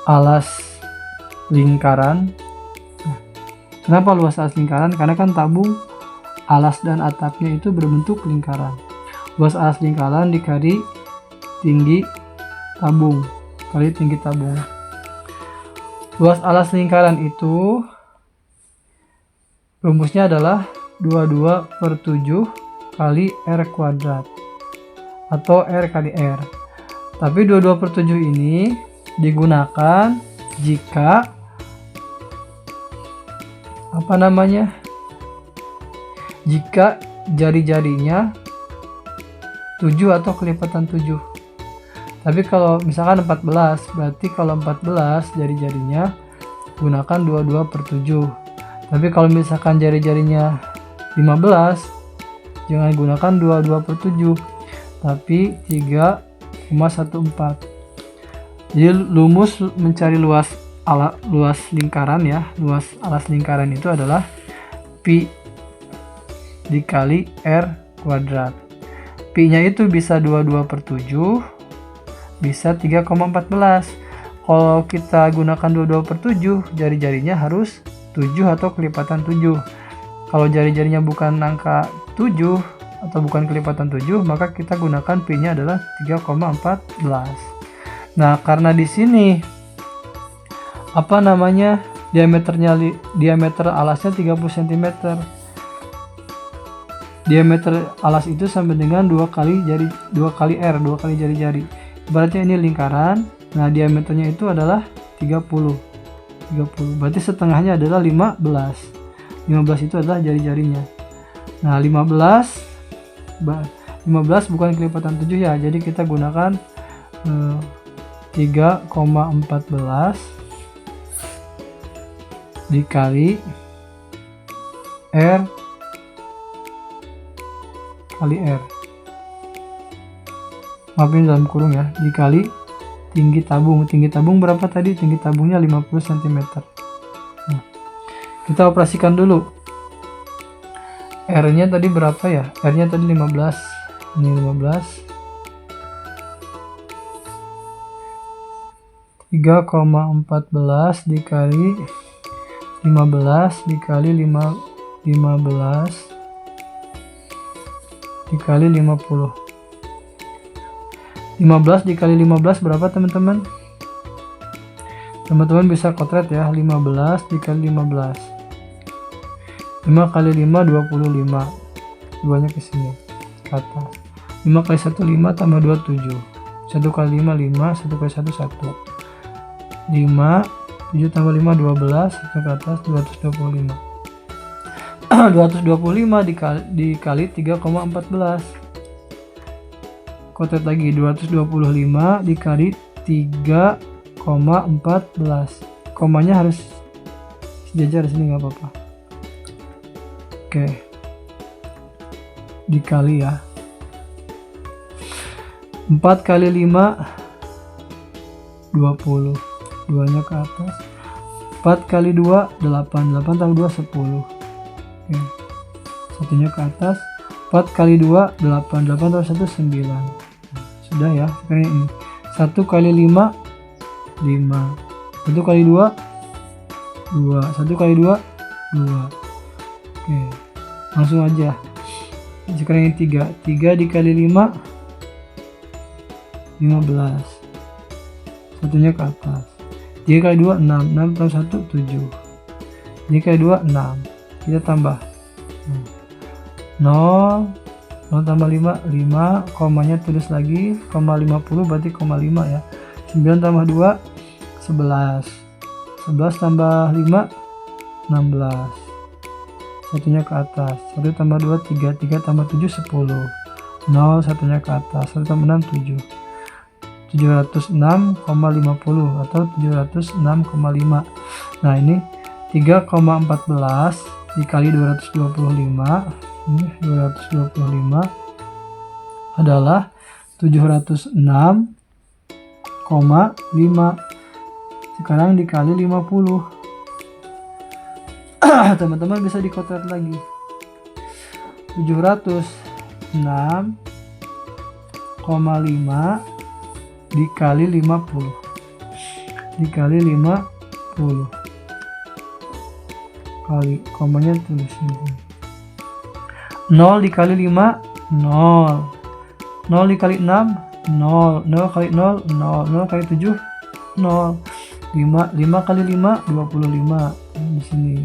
alas lingkaran. Kenapa luas alas lingkaran? Karena kan tabung, alas dan atapnya itu berbentuk lingkaran. Luas alas lingkaran dikali tinggi tabung kali tinggi tabung. Luas alas lingkaran itu rumusnya adalah 22/7 kali R kuadrat atau R kali R. Tapi 22/7 ini digunakan jika jika jari-jarinya 7 atau kelipatan 7. Tapi kalau misalkan 14, berarti kalau 14 jari-jarinya gunakan 22/7. Tapi kalau misalkan jari-jarinya 15, jangan gunakan 22/7, tapi 3,14. Jadi rumus mencari luas lingkaran ya, luas alas lingkaran itu adalah pi dikali R kuadrat. Pi-nya itu bisa 22/7, bisa 3,14. Kalau kita gunakan 22/7, jari-jarinya harus 7 atau kelipatan 7. Kalau jari-jarinya bukan angka 7 atau bukan kelipatan 7, maka kita gunakan pi-nya adalah 3,14. Nah, karena di sini diameter alasnya 30 cm. Diameter alas itu sama dengan 2 kali R, 2 kali jari-jari. Ibaratnya ini lingkaran. Nah, diameternya itu adalah 30. Berarti setengahnya adalah 15. 15 itu adalah jari-jarinya. Nah, 15 bukan kelipatan 7 ya. Jadi kita gunakan 3,14 dikali R kali R. Maafin dalam kurung ya, dikali tinggi tabung. Tinggi tabung berapa tadi? Tinggi tabungnya 50 cm. Nah, kita operasikan dulu. R-nya tadi berapa ya? R-nya tadi 15. Ini 15. 3,14 dikali 15 dikali 15 dikali 50. 15 dikali 15 berapa teman-teman? Teman-teman bisa kotret ya. 15 dikali 15. 5 kali 5 25. Duanya ke sini ke atas. 5 kali 1 5 tambah 2 7. 1 kali 5 5, 1 kali 1 1. 5, 7 tambah 5 12, 1 ke atas 225. 225 dikali 3,14. Kotret lagi 225 dikali 3,14. Komanya harus sejajar sini nggak apa-apa. Oke. Dikali ya. 4 kali 5 20. 2-nya ke atas. 4 kali 2 8. 8 tambah 2 10. Oke. Satunya ke atas. 4 kali 2 8. 8 tambah 1 9. Sudah ya. Sekarang ini 1 kali 5 5. 1 kali 2 2. 1 kali 2 2. Oke. Langsung aja. Sekarang ini 3. 3 dikali 5 15. Satunya ke atas. 3 kali 2 6. 6 tambah 1 7. 3 kali 2 6. Kita tambah 0 tambah 5 5. Komanya tulis lagi. Koma 50 berarti koma 5 ya. 9 tambah 2 11. 11 tambah 5 16. Satunya ke atas. 1 tambah 2 3. 3 tambah 7 10. 0 satunya ke atas. 1 tambah 6 7. 706,50 atau 706,5. Nah, ini 3,14 dikali 225. Ini 225 adalah 706,5. Sekarang dikali 50. Teman-teman bisa dikotret lagi. 706,5 dikali 50 dikali 50 kali komanya tulis ini. 0 dikali 5 0. 0 dikali 6 0. 0 kali 0 0. 0 kali 7 0. 5 kali 5 25 di sini.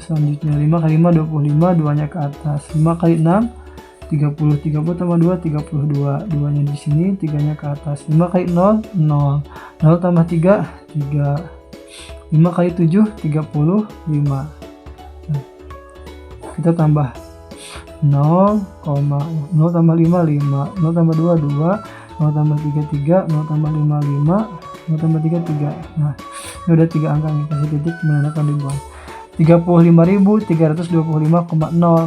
Selanjutnya 5 kali 5 25, 2-nya ke atas. 5 kali 6 30. 30 tambah 2 32. 2-nya di sini, 3-nya ke atas. 5 kali 0 0. 0 tambah 3 3. 5 kali 7 35. Nah, kita tambah 0, 0 tambah 5 5. 0 tambah 2 2. 0 tambah 3 3. 0 tambah 5 5. 0 tambah 3 3. Nah, ini udah 3 angka nih, kasih titik menandakan ribuan. 35.325,0.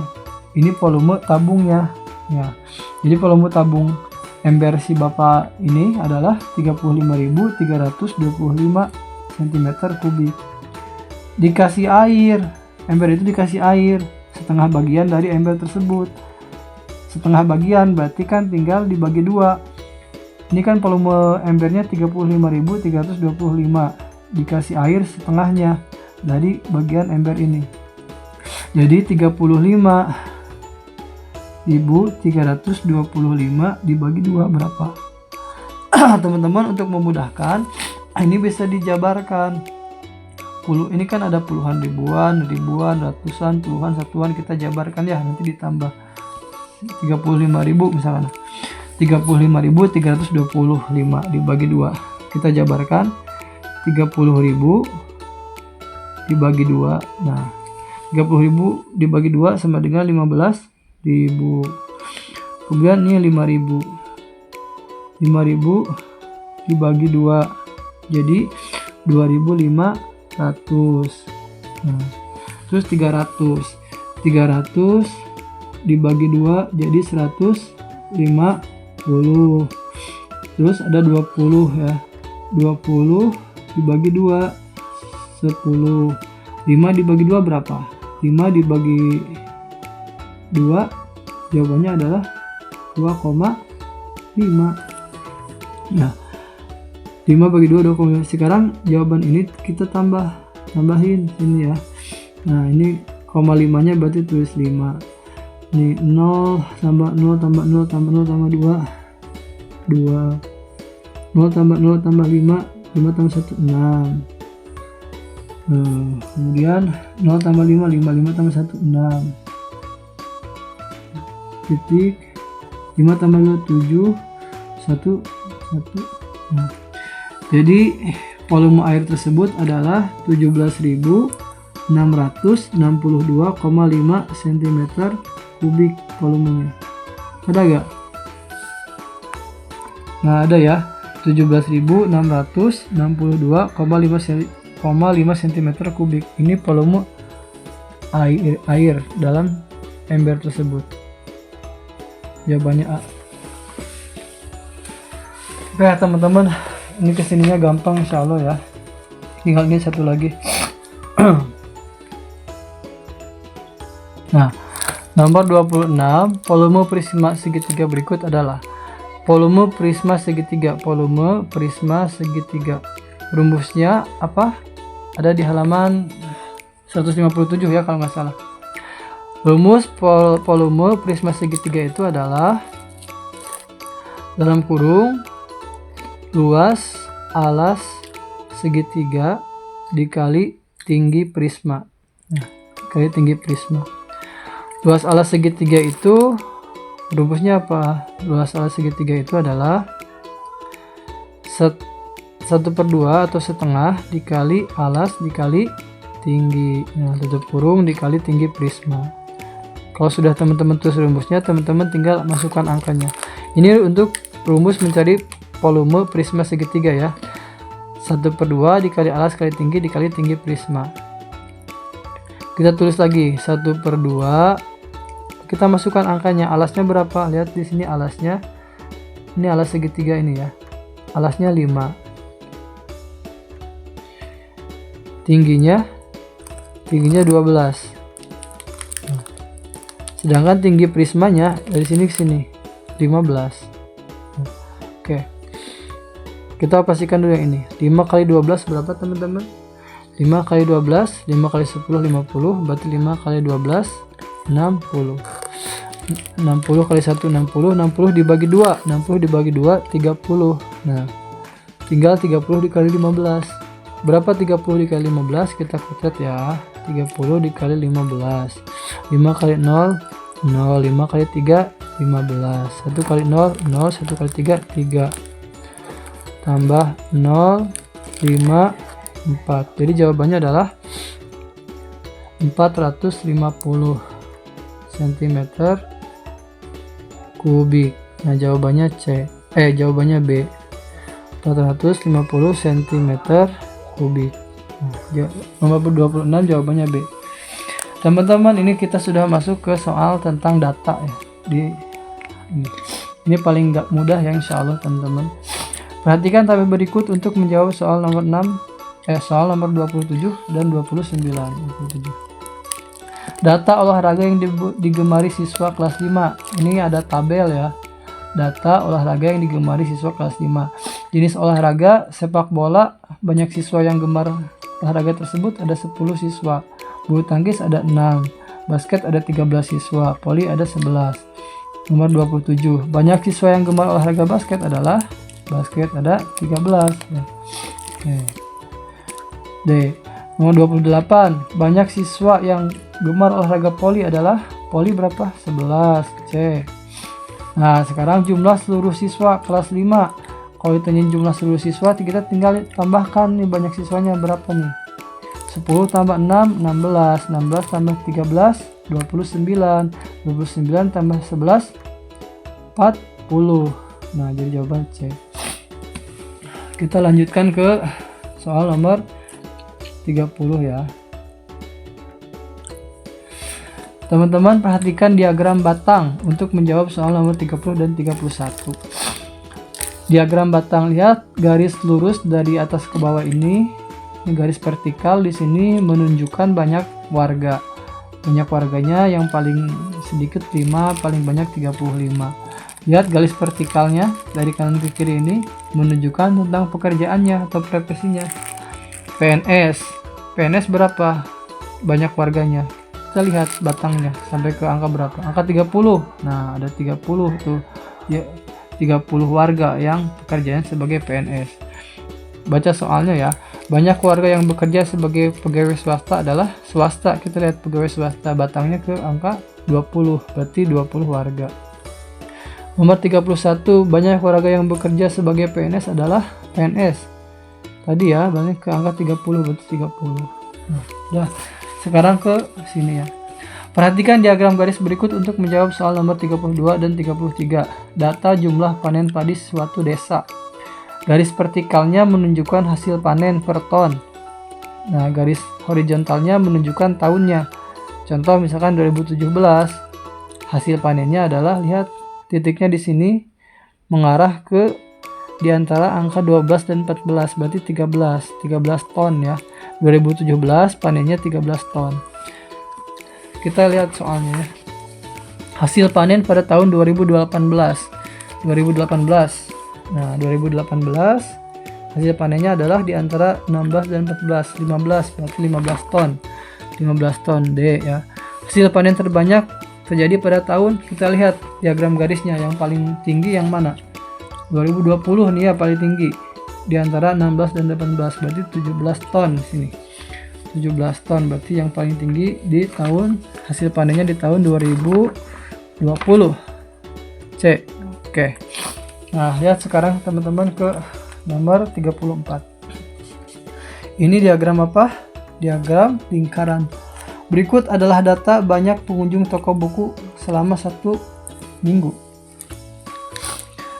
Ini volume tabungnya ya. Jadi volume tabung ember si bapak ini adalah 35.325 cm3. Dikasih air, ember itu dikasih air setengah bagian dari ember tersebut. Setengah bagian berarti kan tinggal dibagi 2. Ini kan volume embernya 35.325, dikasih air setengahnya dari bagian ember ini. Jadi 35.325 dibagi 2 berapa? Teman-teman, untuk memudahkan ini bisa dijabarkan. ini kan ada puluhan, ribuan, ratusan, puluhan, satuan, kita jabarkan ya, nanti ditambah 35.000 misalkan. 35.325 dibagi 2. Kita jabarkan 30.000 dibagi 2. Nah, 30.000 dibagi 2 sama dengan 15.000. Kemudian ini 5.000. 5.000 dibagi 2 jadi 2.500. Nah, terus 300 dibagi 2 jadi 150. Terus ada 20 ya. 20 dibagi 2 10. 5 dibagi 2 berapa? 5 dibagi 2 jawabannya adalah 2,5. Nah, 5 bagi 2 2,5. Sekarang jawaban ini kita tambahin sini ya. Nah, ini 0,5 nya berarti tulis 5. Ini 0 tambah 0 tambah 0 tambah 0 tambah 2 0 tambah 0 tambah 5 tambah 1 6. Kemudian 0 tambah 5 tambah 1 6. Titik 5 tambah 2 7 1 1. Nah, jadi volume air tersebut adalah 17.662,5 cm kubik volumenya. Ada gak? Nah, ada ya, 17.662,5 cm kubik. Ini volume air dalam ember tersebut. Jawabannya A. Oke teman-teman, ini kesininya gampang insya Allah ya. Tinggal ini satu lagi. Nah, nomor 26, volume prisma segitiga berikut adalah volume prisma segitiga. Rumusnya apa? Ada di halaman 157 ya kalau nggak salah. Rumus volume prisma segitiga itu adalah dalam kurung luas alas segitiga dikali tinggi prisma. Nah, kali tinggi prisma. Luas alas segitiga itu rumusnya apa? Luas alas segitiga itu adalah 1/2 atau setengah dikali alas dikali tinggi. Nah, tutup kurung dikali tinggi prisma. Kalau sudah teman-teman tulis rumusnya, teman-teman tinggal masukkan angkanya. Ini untuk rumus mencari volume prisma segitiga ya. 1/2 dikali alas kali tinggi dikali tinggi prisma. Kita tulis lagi 1/2. Kita masukkan angkanya. Alasnya berapa? Lihat di sini alasnya. Ini alas segitiga ini ya. Alasnya 5. Tingginya 12. Sedangkan tinggi prismanya dari sini ke sini 15. Oke. Kita pastikan dulu yang ini. 5 kali 12 berapa teman-teman? 5 kali 12, 5 kali 10 50, berarti 5 kali 12 60. 60 kali 1 60, 60 dibagi 2, 60 dibagi 2 30. Nah, tinggal 30 dikali 15. Berapa 30 dikali 15? Kita catat ya. 30 dikali 15. 5 kali 0 0, 5 kali 3 15. 1 kali 0 0, 1 kali 3 3. Tambah 0 5 4. Jadi jawabannya adalah 450 cm kubik. Nah, jawabannya jawabannya B. 450 cm kubik. Nah, nomor 26 jawabannya B. Teman-teman, ini kita sudah masuk ke soal tentang data ya. Ini paling nggak mudah ya insya Allah teman-teman. Perhatikan tabel berikut untuk menjawab soal nomor soal nomor 27 dan 29. Data olahraga yang digemari siswa kelas 5. Ini ada tabel ya. Data olahraga yang digemari siswa kelas 5. Jenis olahraga sepak bola, banyak siswa yang gemar olahraga tersebut ada 10 siswa. Bulu tangkis ada 6. Basket ada 13 siswa. Voli ada 11. Nomor 27. Banyak siswa yang gemar olahraga basket adalah basket ada 13 ya. Oke. D. Nomor 28, banyak siswa yang gemar olahraga voli adalah voli berapa? 11. C. Nah, sekarang jumlah seluruh siswa kelas 5. Kalau ditanya jumlah seluruh siswa, kita tinggal tambahkan nih banyak siswanya berapa nih. 10 tambah 6, 16. 16 tambah 13, 29. 29 tambah 11, 40. Nah, jadi jawaban C. Kita lanjutkan ke soal nomor 30 ya. Teman-teman perhatikan diagram batang untuk menjawab soal nomor 30 dan 31. Diagram batang, lihat garis lurus dari atas ke bawah ini garis vertikal di sini menunjukkan banyak warga. Banyak warganya yang paling sedikit 5, paling banyak 35. Lihat garis vertikalnya dari kanan ke kiri ini menunjukkan tentang pekerjaannya atau profesinya. PNS. PNS berapa banyak warganya? Kita lihat batangnya sampai ke angka berapa? Angka 30. Nah, ada 30 tuh. Ya, 30 warga yang pekerjaan sebagai PNS. Baca soalnya ya. Banyak warga yang bekerja sebagai pegawai swasta adalah swasta. Kita lihat pegawai swasta batangnya ke angka 20, berarti 20 warga. Nomor 31, banyak warga yang bekerja sebagai PNS adalah PNS. Tadi ya, banyak ke angka 30, berarti 30. Nah, udah. Sekarang ke sini ya. Perhatikan diagram garis berikut untuk menjawab soal nomor 32 dan 33. Data jumlah panen padi suatu desa. Garis vertikalnya menunjukkan hasil panen per ton. Nah, garis horizontalnya menunjukkan tahunnya. Contoh misalkan 2017. Hasil panennya adalah, lihat titiknya di sini mengarah ke di antara angka 12 dan 14, berarti 13 ton ya. 2017 panennya 13 ton. Kita lihat soalnya ya. Hasil panen pada tahun 2018. Nah, 2018 hasil panennya adalah di antara 16 dan 14, 15, berarti 15 ton. 15 ton D ya. Hasil panen terbanyak terjadi pada tahun, kita lihat diagram garisnya yang paling tinggi yang mana? 2020 nih ya paling tinggi. Di antara 16 dan 18, berarti 17 ton di sini. 17 ton berarti yang paling tinggi di tahun, hasil panennya di tahun 2020. C. Oke. Nah, lihat sekarang teman-teman ke nomor 34. Ini diagram apa? Diagram lingkaran. Berikut adalah data banyak pengunjung toko buku selama 1 minggu.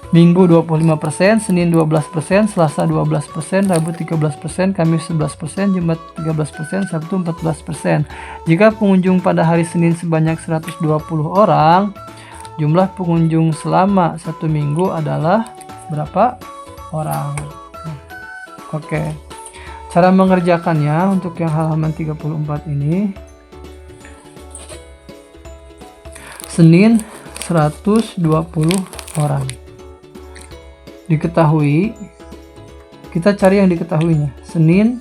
Minggu 25%, Senin 12%, Selasa 12%, Rabu 13%, Kamis 11%, Jumat 13%, Sabtu 14%. Jika pengunjung pada hari Senin sebanyak 120 orang, jumlah pengunjung selama 1 minggu adalah berapa orang? Oke. Cara mengerjakannya untuk yang halaman 34 ini. Senin 120 orang. Diketahui, kita cari yang diketahuinya. Senin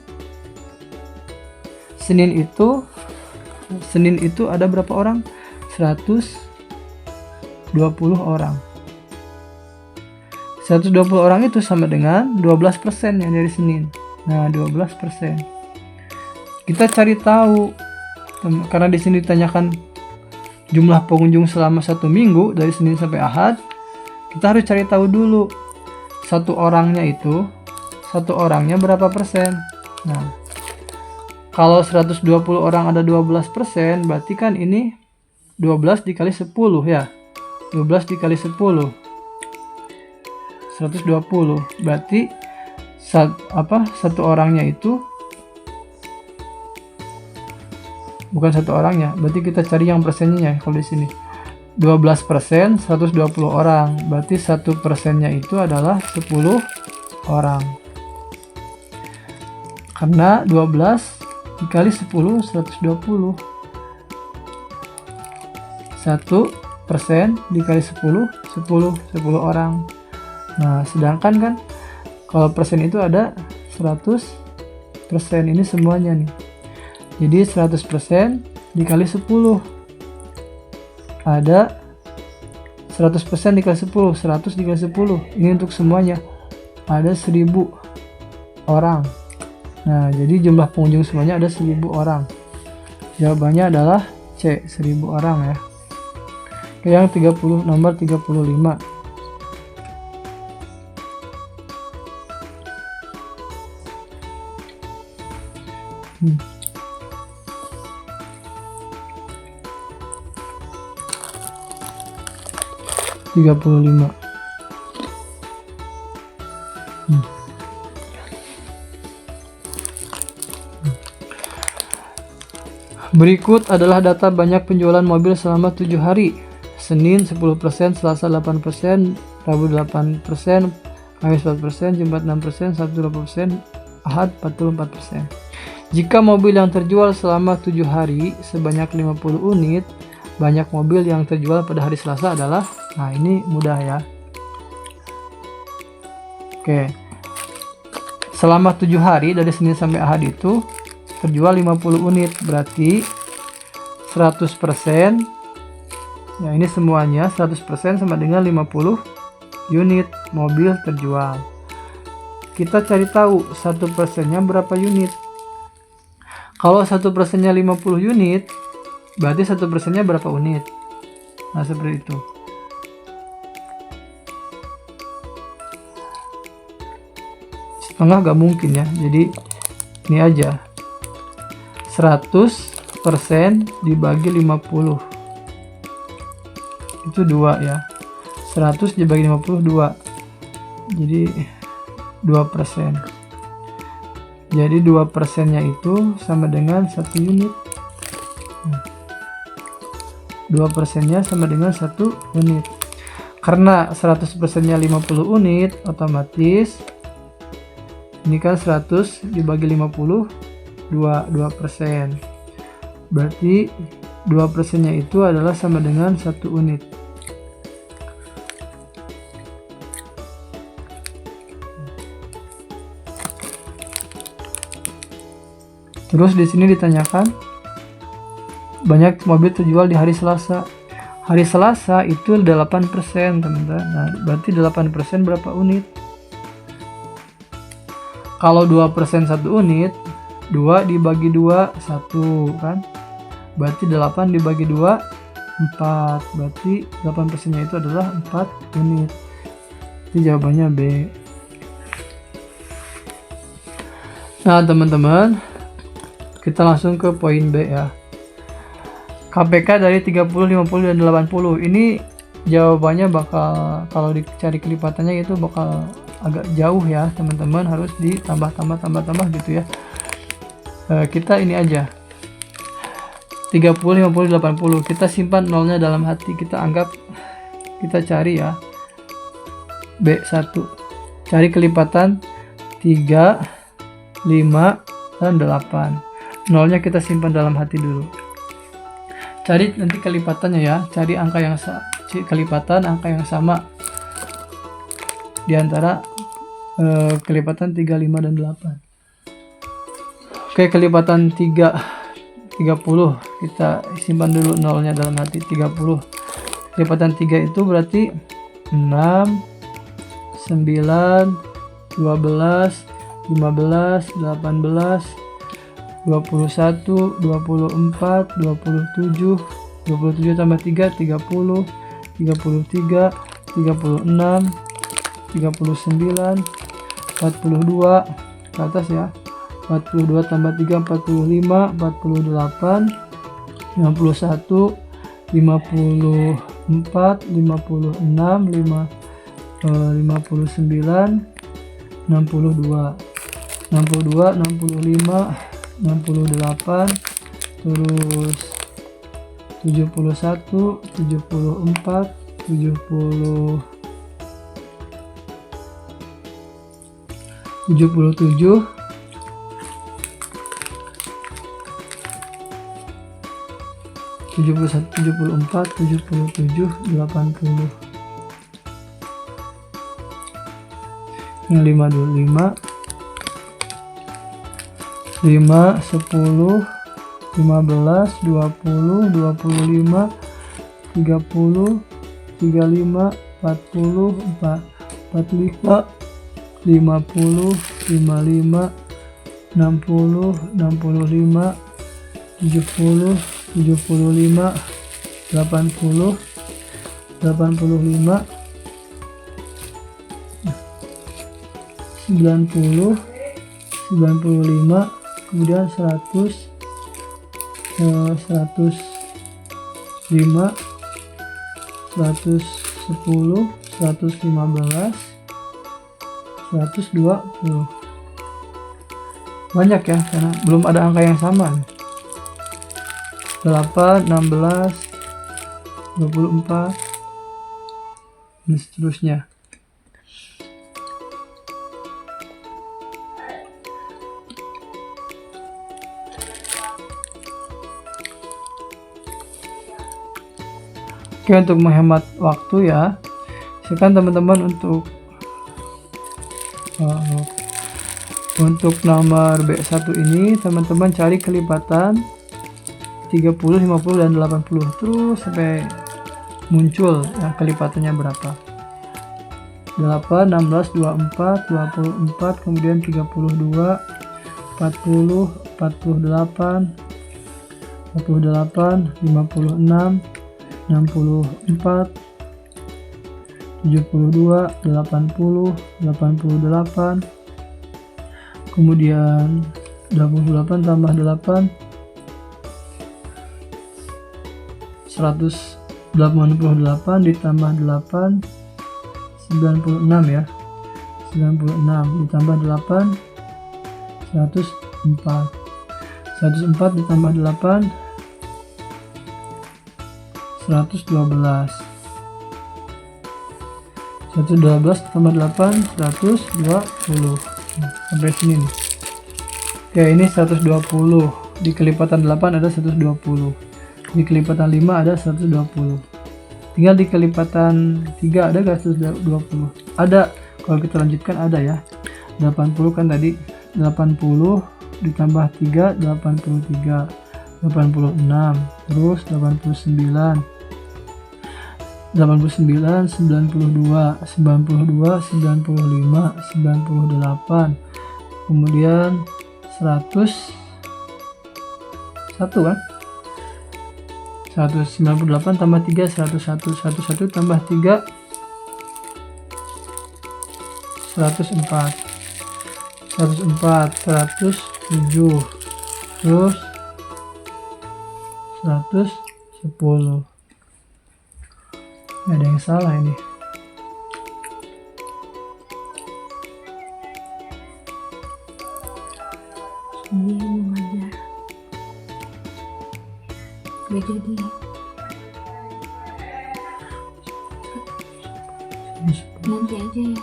itu ada berapa orang? 120 orang. 120 orang itu sama dengan 12% yang dari Senin. Nah, 12%. Kita cari tahu, karena di sini ditanyakan jumlah pengunjung selama 1 minggu dari Senin sampai Ahad. Kita harus cari tahu dulu satu orangnya berapa persen. Nah, kalau 120 orang ada 12%, berarti kan ini 12 dikali 10 ya. 12 dikali 10 120, berarti satu orangnya itu bukan satu orangnya, berarti kita cari yang persennya kalau di sini. 12% 120 orang, berarti 1%-nya itu adalah 10 orang. Karena 12 dikali 10 120. 1% dikali 10 10 orang. Nah, sedangkan kan kalau persen itu ada 100%, ini semuanya nih. Jadi 100% dikali 10 ada 100% dikali 10, 100 dikali 10. Ini untuk semuanya. Ada 1000 orang. Nah, jadi jumlah pengunjung semuanya ada 1000 orang. Jawabannya adalah C, 1000 orang ya. Oke, yang nomor 35. Hmm. Berikut adalah data banyak penjualan mobil selama 7 hari. Senin 10%, Selasa 8%, Rabu 8%, Kamis 4%, Jumat 6%, Sabtu 20%, Ahad 44%. Jika mobil yang terjual selama 7 hari sebanyak 50 unit, banyak mobil yang terjual pada hari Selasa adalah, nah ini mudah ya. Oke. Selama 7 hari dari Senin sampai Ahad itu terjual 50 unit, berarti 100%. Ya, ini semuanya 100% sama dengan 50 unit mobil terjual. Kita cari tahu 1%-nya berapa unit. Kalau 1%-nya 50 unit, berarti 1%-nya berapa unit? Nah, seperti itu. Setengah gak mungkin ya, jadi ini aja. 100% dibagi 50. Itu 2 ya. 100 dibagi 50, 2. Jadi 2%. Jadi 2%-nya itu sama dengan 1 unit. 2%-nya sama dengan 1 unit. Karena 100%-nya 50 unit, otomatis ini kan 100 dibagi 50, 2%. Berarti 2%-nya itu adalah sama dengan 1 unit. Terus di sini ditanyakan banyak mobil terjual di hari Selasa. Hari Selasa itu 8%, teman-teman. Nah, berarti 8% berapa unit? Kalau 2% 1 unit, 2 dibagi 2, 1 kan? Berarti 8 dibagi 2, 4. Berarti 8%-nya itu adalah 4 unit. Itu jawabannya B. Nah, teman-teman, kita langsung ke poin B ya. KPK dari 30, 50, dan 80. Ini jawabannya bakal, kalau dicari kelipatannya itu bakal agak jauh ya, teman-teman. Harus ditambah gitu ya. Kita ini aja. 30, 50, 80. Kita simpan nolnya dalam hati. Kita anggap, kita cari ya. B1. Cari kelipatan 3, 5, dan 8. Nolnya kita simpan dalam hati dulu. Cari nanti kelipatannya ya. Cari angka yang kelipatan angka yang sama di antara kelipatan 3, 5, dan 8. Oke, kelipatan 30 kita simpan dulu nolnya dalam hati. 30 kelipatan 3 itu berarti 6, 9, 12, 15, 18, 21, 24, 27, 27 tambah 3, 30, 33, 36, 39, 42 ke atas ya. 42 tambah 3, 45, 48, 51, 54, 56, 59, 62, 65, 68, terus 71, 74, 77, 71, 74, 77, 80. Yang 5 dulu, 5, 10, 15, 20, 25, 30, 35, 40, 45, 50, 55, 60, 65, 70, 75, 80, 85, 90, 95, kemudian 100, 105, 110, 115, 120. Banyak ya, karena belum ada angka yang sama. 8, 16, 24, dan seterusnya. Oke, untuk menghemat waktu ya, silakan teman-teman untuk nomor B1 ini teman-teman cari kelipatan 30, 50, dan 80 terus sampai muncul ya, kelipatannya berapa. 8, 16, 24, 24, kemudian 32, 40, 48, 48, 56, 64, 72, 80, 88, kemudian 88 tambah 8, 188 ditambah 8, 96 ya, 96 ditambah 8, 104, 104 ditambah 8, 112, 112 tambah 8, 120. Sampai sini nih. Oke, ini 120. Di kelipatan 8 ada 120. Di kelipatan 5 ada 120. Tinggal di kelipatan 3 ada gak 120? Ada. Kalau kita lanjutkan ada ya. 80 kan tadi 80 ditambah 3, 83, 86, terus 89, 89, 92, 92, 95, 98, kemudian 100, 1 kan? 198 tambah 3, 101, 101 tambah 3, 104, 104, 107, terus 110. Ada yang salah ini. Ini mau ngajar. Gak jadi. Nanti aja ya.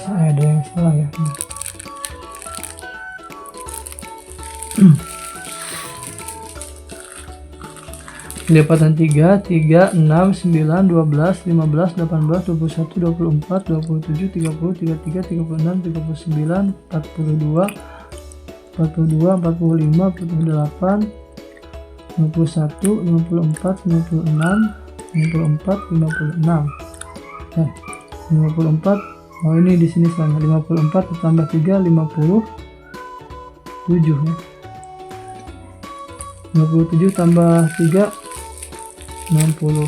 Ada yang salah ya. Kelipatan 3, 3, 6, 9, 12, 15, 18, 21, 24, 27, 30, 33, 36, 39, 42, 42, 45, 48, 51, 54, 56, 54, 56. 54. Oh, ini di sini sama 54 ditambah 3, 57 ya. 57 tambah 3, 60.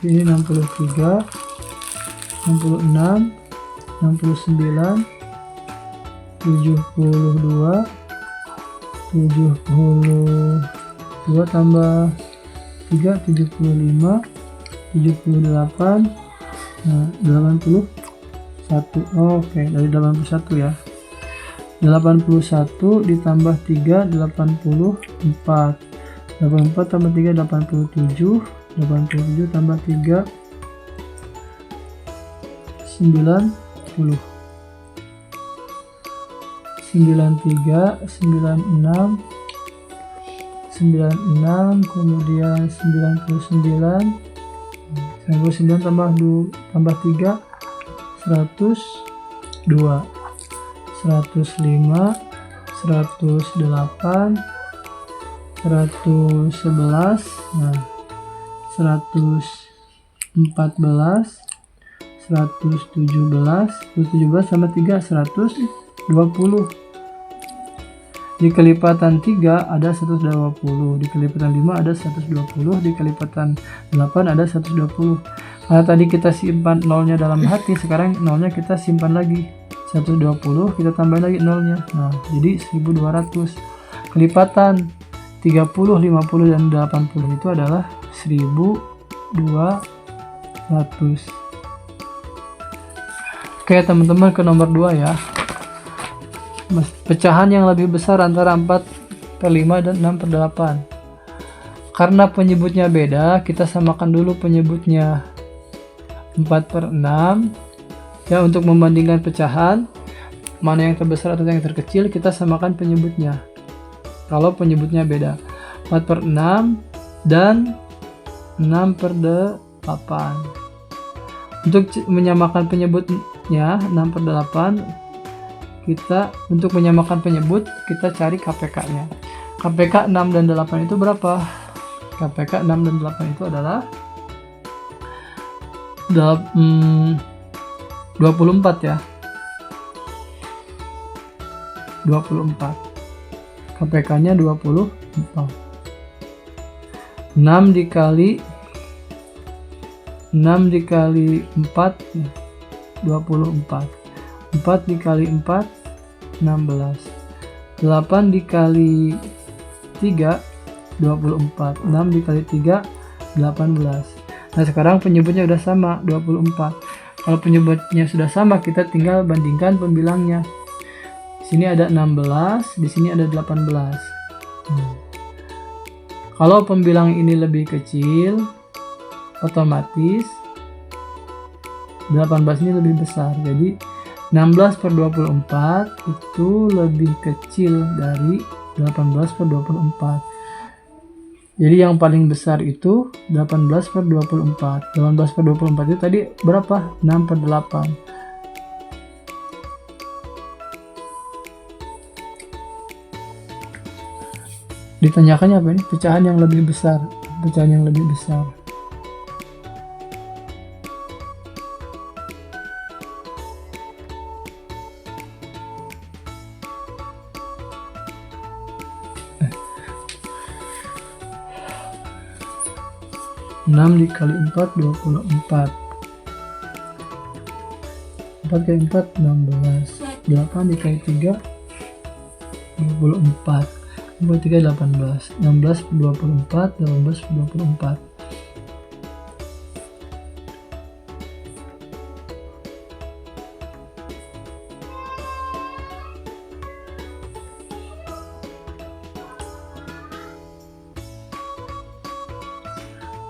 Ini 63, 66, 69, 72, 72 tambah 3, 75, 78, 81. Oke, dari 81 ya. 81 ditambah 3, 84. 84 tambah 3, 87. 87 tambah 3, 90. 93, 96, 96, kemudian 99. 99 tambah 3, 102, 105, 108, 111, 114, 117 sama 3 120. Di kelipatan 3 ada 120, di kelipatan 5 ada 120, di kelipatan 8 ada 120. Karena tadi kita simpan nolnya dalam hati, sekarang nolnya kita simpan lagi. 120 kita tambah lagi nolnya. Nah, jadi 1200. Kelipatan 30, 50 dan 80 itu adalah 1200. Oke, teman-teman, ke nomor 2 ya. Pecahan yang lebih besar antara 4/5 dan 6/8. Karena penyebutnya beda, kita samakan dulu penyebutnya 4/6 ya. Untuk membandingkan pecahan mana yang terbesar atau yang terkecil, kita samakan penyebutnya. Kalau penyebutnya beda, 4/6 dan 6/8. Untuk menyamakan penyebutnya 6/8, untuk menyamakan penyebut, kita cari KPK-nya. KPK 6 dan 8 itu berapa? KPK 6 dan 8 itu adalah 24 ya. 24. KPK-nya 24. 6 dikali 4 24. 4 dikali 4 16. 8 dikali 3 24. 6 dikali 3 18. Nah, sekarang penyebutnya udah sama 24. Kalau penyebutnya sudah sama, kita tinggal bandingkan pembilangnya. Di sini ada 16, di sini ada 18. Kalau pembilang ini lebih kecil, otomatis 18 ini lebih besar. Jadi 16/24 itu lebih kecil dari 18/24. Jadi yang paling besar itu 18/24. 18/24 itu tadi berapa? 6/8. Ditanyakannya apa ini? Pecahan yang lebih besar. Pecahan yang lebih besar. Enam dikali 4 24. 4 kali 4 16. 8 dikali 3 24. 4 3 18. 16/24. 18/24.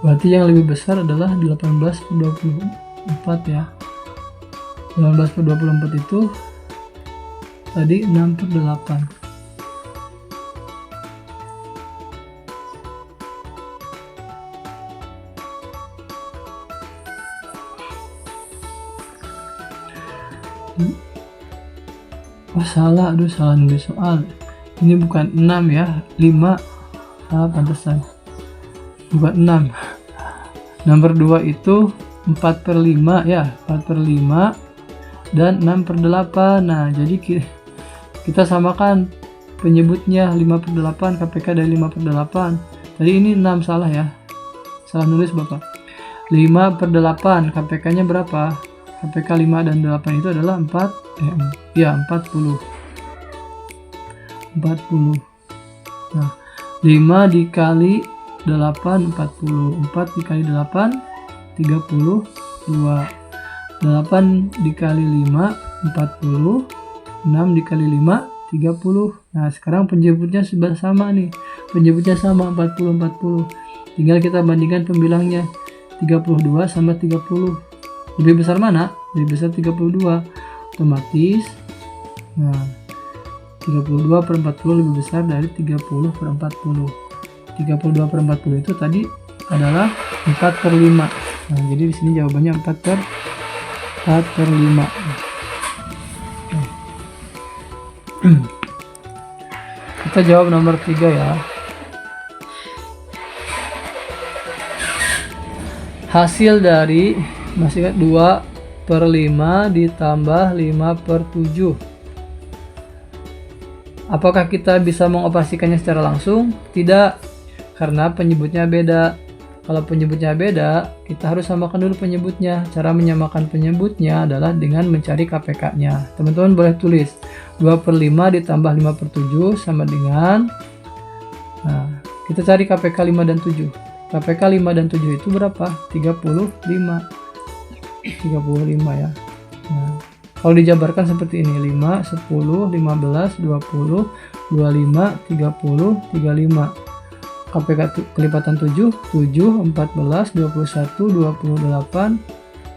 Berarti yang lebih besar adalah 18/24 ya. 18/24 itu tadi 6/8. Oh, salah, salah nulis soal. Ini bukan 6 ya, 5. Salah, pantesan. Bukan 6. Nomor 2 itu 4/5 ya, 4/5 dan 6/8. Nah, jadi kita samakan penyebutnya 5/8, KPK dari 5/8. Tadi ini 6, salah ya. Salah nulis Bapak. 5/8, KPK-nya berapa? KPK 5 dan 8 itu adalah 40. 40. Nah, 5 dikali 8 40. 4 dikali 8 32. 8 dikali 5 40. 6 dikali 5 30. Nah, sekarang penyebutnya sudah sama nih. Penyebutnya sama 40. Tinggal kita bandingkan pembilangnya 32 sama 30. Lebih besar mana? Lebih besar 32. Otomatis nah 32/40 lebih besar dari 30/40. 32/40 itu tadi adalah 4/5. Nah, jadi di sini jawabannya 4/5. Kita jawab nomor 3 ya. Hasil dari masih ingat 2/5 ditambah 5/7. Apakah kita bisa mengoperasikannya secara langsung? Tidak, karena penyebutnya beda. Kalau penyebutnya beda, kita harus samakan dulu penyebutnya. Cara menyamakan penyebutnya adalah dengan mencari KPK-nya. Teman-teman boleh tulis 2/5 ditambah 5/7 sama dengan, nah, kita cari KPK 5 dan 7. KPK 5 dan 7 itu berapa? 35. 35 ya. Nah, kalau dijabarkan seperti ini, 5, 10, 15, 20, 25, 30, 35. KPK kelipatan 7, 14, 21, 28,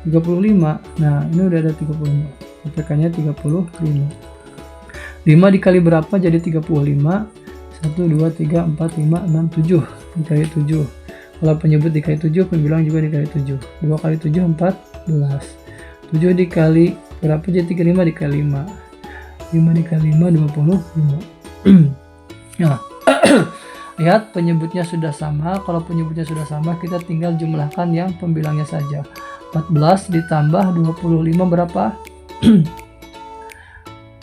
35. Nah, ini udah ada 35. KPK-nya 35. 5 dikali berapa jadi 35? 1, 2, 3, 4, 5, 6, 7. Dikali 7. Kalau penyebut dikali 7, pembilang juga dikali 7. 2 kali 7, 14. 7 dikali berapa jadi 35 dikali 5. 5 dikali 5, 25. Nah, lihat penyebutnya sudah sama. Kalau penyebutnya sudah sama, kita tinggal jumlahkan yang pembilangnya saja. 14 ditambah 25 berapa?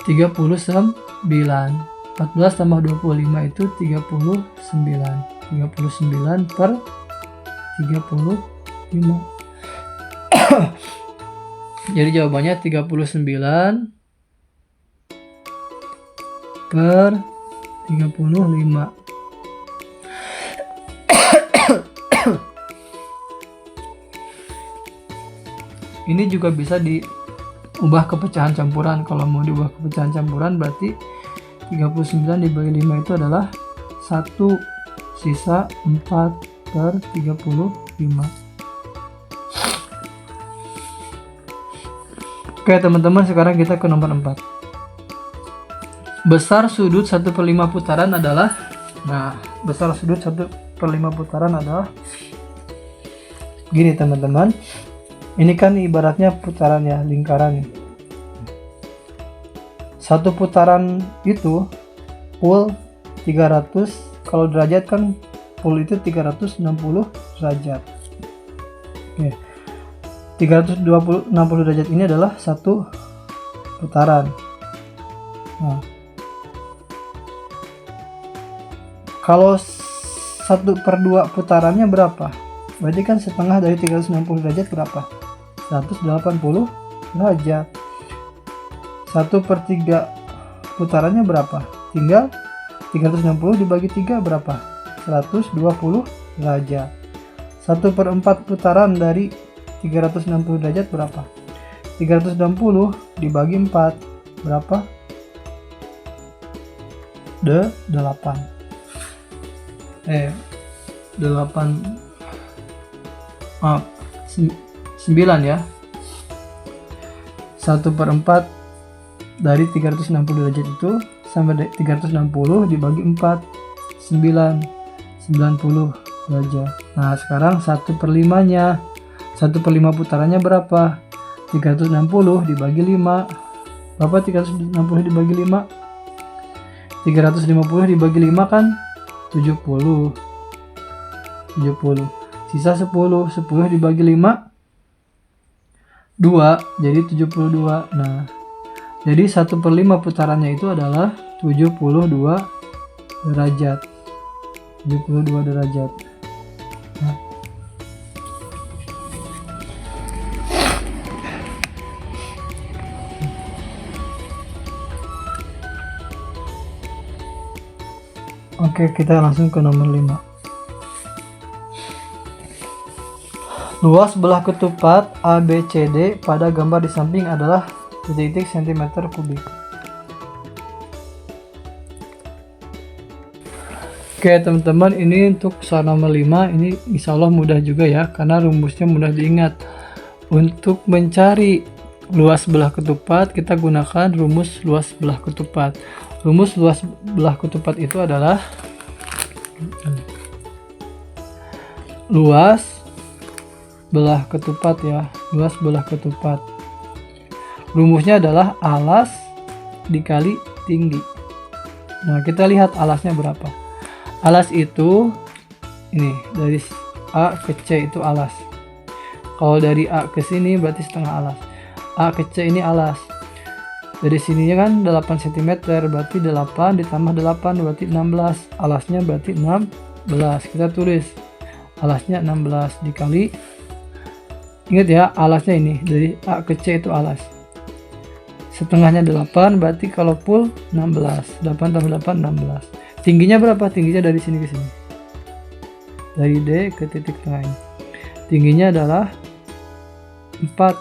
39. 14 tambah 25 itu 39. 39 per 35. Jadi jawabannya 39 per 35. Ini juga bisa diubah ke pecahan campuran. Kalau mau diubah ke pecahan campuran berarti 39 dibagi 5 itu adalah 1, sisa 4/35. Oke teman-teman, sekarang kita ke nomor 4. Besar sudut 1/5 putaran adalah, nah, besar sudut 1/5 putaran adalah gini teman-teman. Ini kan ibaratnya putaran ya, lingkaran nih. Satu putaran itu full 300, kalau derajat kan full itu 360 derajat. Oke. 360 derajat ini adalah satu putaran. Nah, kalau 1/2 putarannya berapa? Berarti kan setengah dari 360 derajat berapa? 180 derajat. 1/3 putarannya berapa? Tinggal 360 dibagi 3 berapa? 120 derajat. 1/4 putaran dari 360 derajat berapa? 360 dibagi 4 berapa? 8. 9 ya. 1/4 dari 360 derajat itu sama 360 dibagi 4, 90 derajat. Nah sekarang 1/5 nya, 1/5 putarannya berapa? 360 dibagi 5 berapa? 360 dibagi 5, 350 dibagi 5 kan 70. Sisa 10 dibagi 5 2, jadi 72. Nah, jadi 1/5 putarannya itu adalah 72 derajat. 72 derajat. Nah. Oke, kita langsung ke nomor 5. Luas belah ketupat ABCD pada gambar di samping adalah titik-titik cm kubik. Oke teman-teman, ini untuk soal nomor 5 ini insya Allah mudah juga ya, karena rumusnya mudah diingat. Untuk mencari luas belah ketupat kita gunakan rumus luas belah ketupat. Rumus luas belah ketupat itu adalah luas belah ketupat ya, luas belah ketupat. Rumusnya adalah alas dikali tinggi. Nah, kita lihat alasnya berapa. Alas itu ini dari A ke C itu alas. Kalau dari A ke sini berarti setengah alas. A ke C ini alas. Dari sininya kan 8 cm, berarti 8 ditambah 8 berarti 16. Alasnya berarti 16. Kita tulis alasnya 16 dikali, ingat ya, alasnya ini dari A ke C itu alas. Setengahnya 8, berarti kalau full 16. 8 tambah 8 16. Tingginya berapa? Tingginya dari sini ke sini. Dari D ke titik tengah ini. Tingginya adalah 4.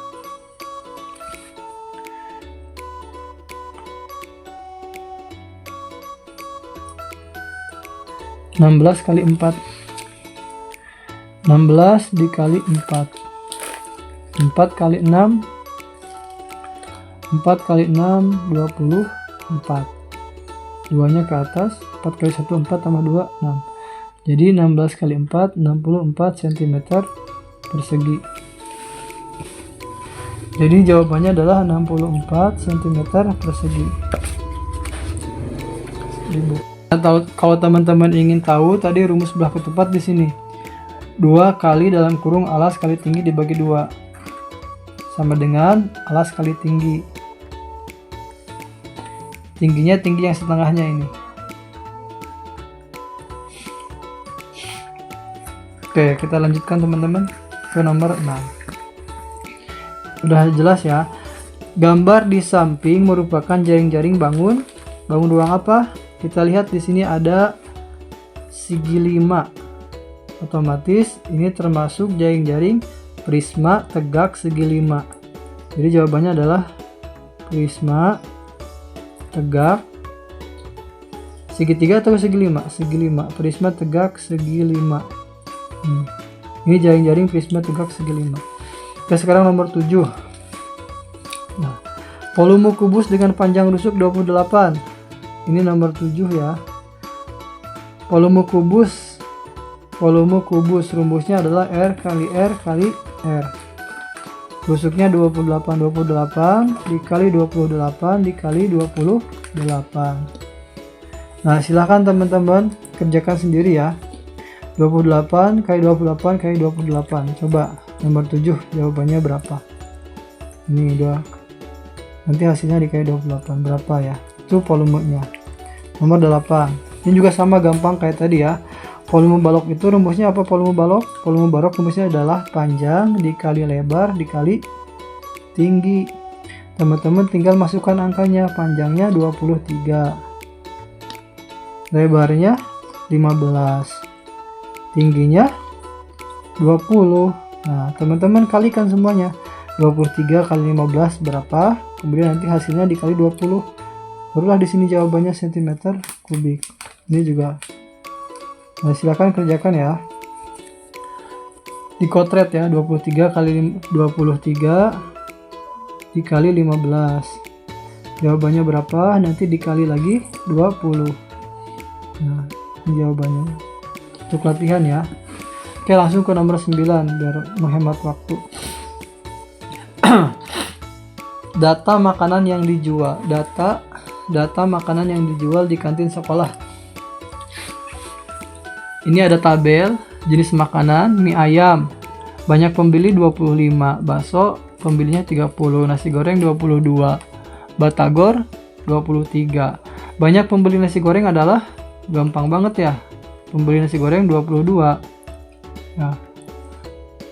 (16 kali 4). 16 dikali 4. 4 kali 6. 4 kali 6 24. 2-nya ke atas. 4 kali 1 4 tambah 2 6. Jadi 16 kali 4 64 cm persegi. Jadi jawabannya adalah 64 cm persegi. Kalau teman-teman ingin tahu, tadi rumus belah ketupat di sini. 2 kali dalam kurung alas kali tinggi dibagi 2 sama dengan alas kali tinggi. Tingginya tinggi yang setengahnya ini. Oke, kita lanjutkan teman-teman ke nomor 6. Udah jelas ya. Gambar di samping merupakan jaring-jaring bangun. Bangun ruang apa? Kita lihat di sini ada segi 5. Otomatis ini termasuk jaring-jaring prisma tegak segi 5. Jadi jawabannya adalah prisma tegak segitiga atau segi 5? Segi 5. Prisma tegak segi 5. Ini jaring-jaring prisma tegak segi 5. Oke, sekarang nomor 7. Nah, volume kubus dengan panjang rusuk 28. Ini nomor 7 ya. Volume kubus rumusnya adalah R kali R kali R. Rusuknya 28 dikali 28 dikali 28. Nah, silahkan teman-teman kerjakan sendiri ya. 28 kali 28 kali 28. Coba nomor 7 jawabannya berapa? Ini nanti hasilnya dikali 28 berapa ya? Itu volumenya. Nomor 8. Ini juga sama gampang kayak tadi ya. Volume balok itu rumusnya apa? Volume balok rumusnya adalah panjang dikali lebar dikali tinggi. Teman-teman tinggal masukkan angkanya. Panjangnya 23, lebarnya 15, tingginya 20. Nah, teman-teman kalikan semuanya. 23 kali 15 berapa? Kemudian nanti hasilnya dikali 20. Barulah di sini jawabannya cm kubik. Ini juga. Nah, silakan kerjakan ya. Dikotret ya, 23 kali 23 dikali 15. Jawabannya berapa? Nanti dikali lagi 20. Nah, ini jawabannya. Untuk latihan ya. Oke, langsung ke nomor 9 biar menghemat waktu. Data makanan yang dijual. Data makanan yang dijual di kantin sekolah. Ini ada tabel jenis makanan. Mie ayam banyak pembeli 25, bakso pembelinya 30, nasi goreng 22, batagor 23. Banyak pembeli nasi goreng adalah gampang banget ya. Pembeli nasi goreng 22 ya,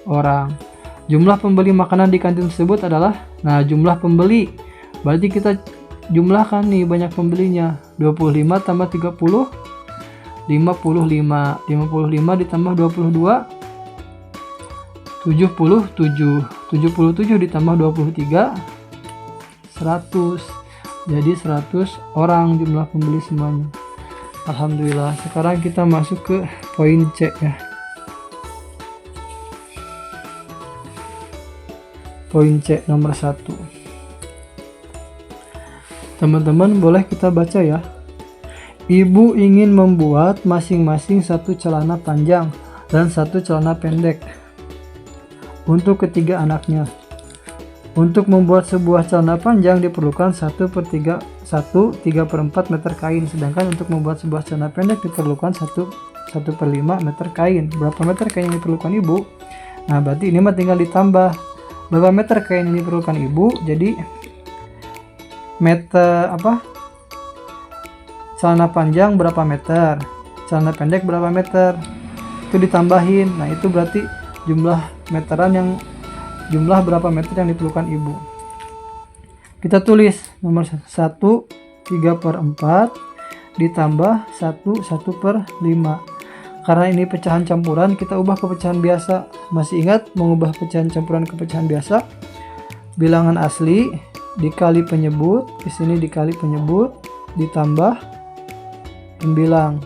orang. Jumlah pembeli makanan di kantin tersebut adalah, nah jumlah pembeli berarti kita jumlahkan nih banyak pembelinya. 25 tambah 30 55 ditambah 22 77 ditambah 23 100. Jadi 100 orang jumlah pembeli semuanya. Alhamdulillah. Sekarang kita masuk ke poin C ya. Poin C nomor 1. Teman-teman boleh kita baca ya. Ibu ingin membuat masing-masing satu celana panjang dan satu celana pendek untuk ketiga anaknya. Untuk membuat sebuah celana panjang diperlukan 1/3 meter kain, sedangkan untuk membuat sebuah celana pendek diperlukan 1/5 meter kain. Berapa meter kain yang diperlukan ibu? Nah, berarti ini mah tinggal ditambah berapa meter kain yang diperlukan ibu. Jadi meter celana panjang berapa meter, celana pendek berapa meter, itu ditambahin. Nah, itu berarti jumlah berapa meter yang diperlukan ibu. Kita tulis nomor 1 3/4 ditambah 1/5. Karena ini pecahan campuran, kita ubah ke pecahan biasa. Masih ingat mengubah pecahan campuran ke pecahan biasa? Bilangan asli dikali penyebut, di sini dikali penyebut ditambah pembilang.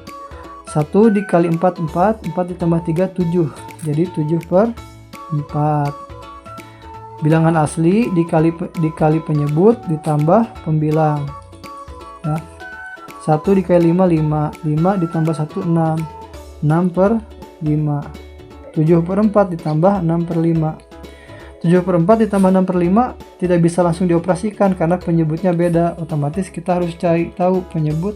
1 dikali 4 ditambah 3 7. Jadi 7/4. Bilangan asli dikali penyebut ditambah pembilang. Ya. 1 dikali 5 ditambah 1 6. 6/5. 7/4 ditambah 6/5. 7/4 ditambah 6/5 tidak bisa langsung dioperasikan karena penyebutnya beda. Otomatis kita harus cari tahu penyebut.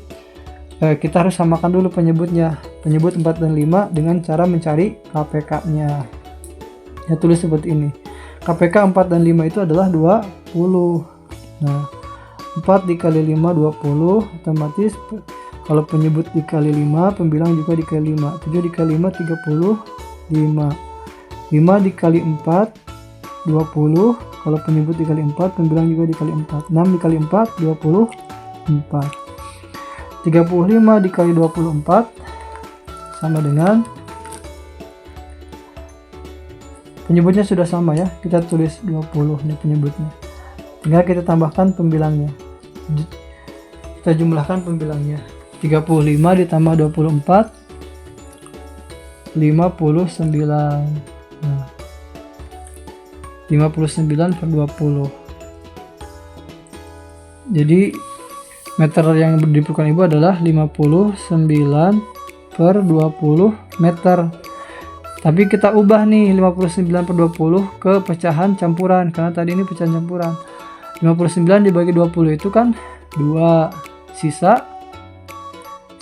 Kita harus samakan dulu penyebutnya. Penyebut 4 dan 5 dengan cara mencari KPK-nya. Ya, tulis seperti ini. KPK 4 dan 5 itu adalah 20. Nah, 4 dikali 5 20. Otomatis kalau penyebut dikali 5, pembilang juga dikali 5. 7 dikali 5 35. 5 dikali 4 20. Kalau penyebut dikali 4, pembilang juga dikali 4. 6 dikali 4 24. 35 dikali 24 sama dengan, penyebutnya sudah sama ya, kita tulis 20 ini penyebutnya. Tinggal kita tambahkan pembilangnya. Kita jumlahkan pembilangnya. 35 ditambah 24 59. Nah, 59/20. Jadi meter yang diperlukan ibu adalah 59/20 meter. Tapi kita ubah nih 59/20 ke pecahan campuran, karena tadi ini pecahan campuran. 59 dibagi 20 itu kan 2, sisa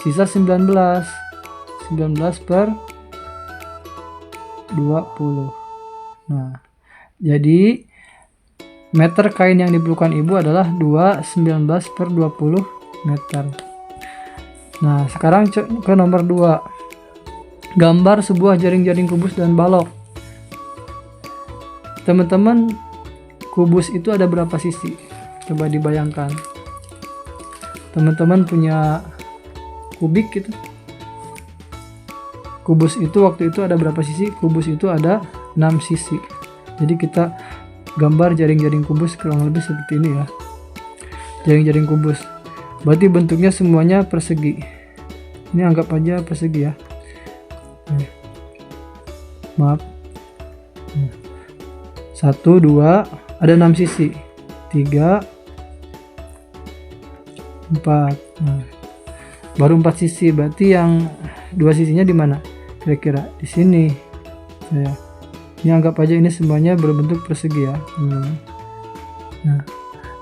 19 19/20. Nah, jadi meter kain yang diperlukan ibu adalah 19/20 meter. Nah, sekarang ke nomor 2. Gambar sebuah jaring-jaring kubus dan balok. Teman-teman, kubus itu ada berapa sisi? Coba dibayangkan. Teman-teman punya kubik gitu. Kubus itu waktu itu ada berapa sisi? Kubus itu ada 6 sisi. Jadi kita gambar jaring-jaring kubus kurang lebih seperti ini ya. Jaring-jaring kubus. Berarti bentuknya semuanya persegi. Ini anggap aja persegi ya. Maaf. 1 2 ada 6 sisi. 3 4. Nah, baru 4 sisi, berarti yang 2 sisinya di mana? Kira-kira di sini. Ya. Ini anggap aja ini semuanya berbentuk persegi ya.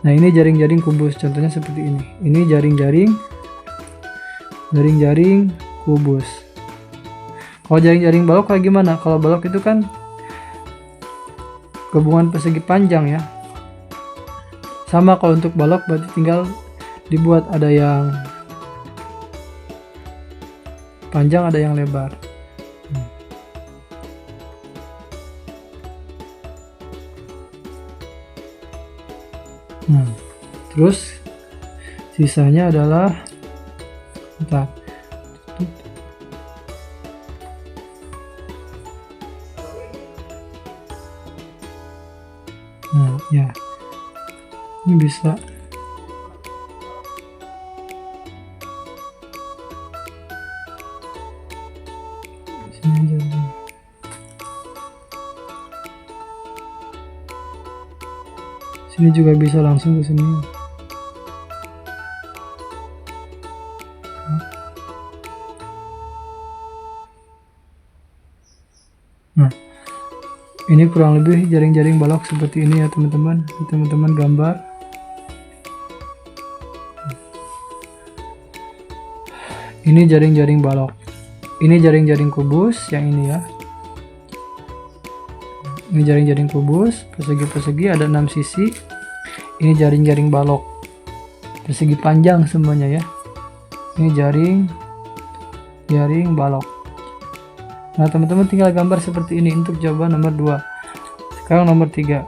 Nah, ini jaring-jaring kubus. Contohnya seperti ini. Ini jaring-jaring kubus. Kalau jaring-jaring balok kayak gimana? Kalau balok itu kan gabungan persegi panjang ya. Sama kalau untuk balok berarti tinggal dibuat, ada yang panjang, ada yang lebar. Nah, terus sisanya adalah nah ya, ini bisa sini aja. Sini juga bisa langsung ke sini. Nah, ini kurang lebih jaring-jaring balok seperti ini ya teman-teman. Teman-teman gambar. Ini jaring-jaring balok. Ini jaring-jaring kubus yang ini ya. Ini jaring-jaring kubus, persegi-persegi ada 6 sisi. Ini jaring-jaring balok, persegi panjang semuanya ya. Ini jaring balok. Nah teman-teman tinggal gambar seperti ini untuk jawaban nomor 2. Sekarang nomor 3.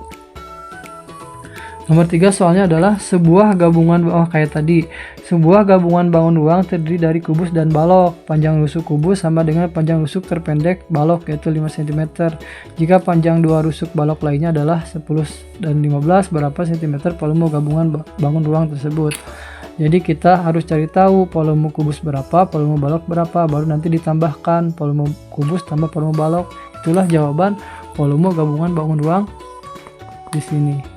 Nomor 3 soalnya adalah sebuah gabungan kayak tadi. Sebuah gabungan bangun ruang terdiri dari kubus dan balok. Panjang rusuk kubus sama dengan panjang rusuk terpendek balok yaitu 5 cm. Jika panjang dua rusuk balok lainnya adalah 10 dan 15, berapa cm volume gabungan bangun ruang tersebut. Jadi kita harus cari tahu volume kubus berapa, volume balok berapa, baru nanti ditambahkan volume kubus tambah volume balok. Itulah jawaban volume gabungan bangun ruang di sini.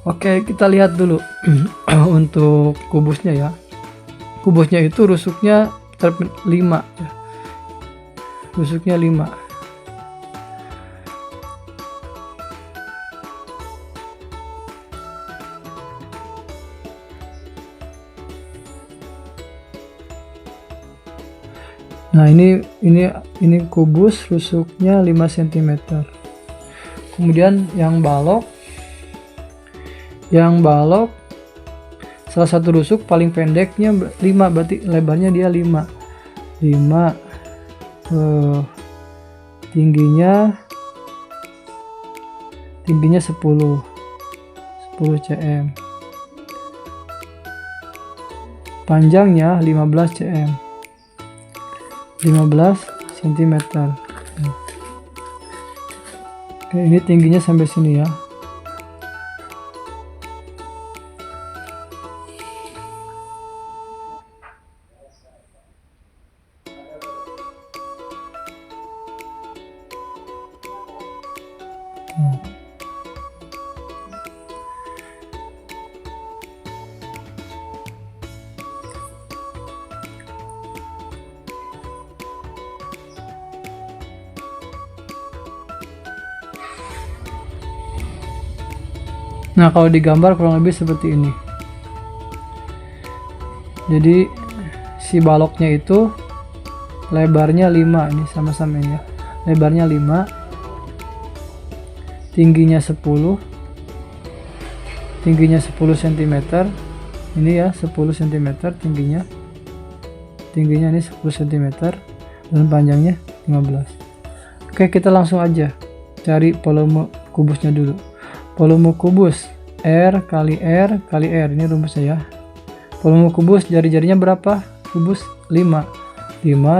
Oke, kita lihat dulu untuk kubusnya ya. Kubusnya itu rusuknya 5 ya. Rusuknya 5. Nah, ini kubus rusuknya 5 cm. Kemudian yang balok salah satu rusuk paling pendeknya 5, berarti lebarnya dia 5 tingginya 10 cm, panjangnya 15 cm, 15 cm. Oke, ini tingginya sampai sini ya. Nah, kalau digambar kurang lebih seperti ini. Jadi si baloknya itu lebarnya 5, ini sama-sama ya. Lebarnya 5, tingginya 10 cm. Ini ya 10 cm tingginya ini 10 cm dan panjangnya 15. Oke, kita langsung aja cari volume kubusnya dulu. Volume kubus R kali R kali R, ini rumusnya ya. Volume kubus jari-jarinya berapa? Kubus 5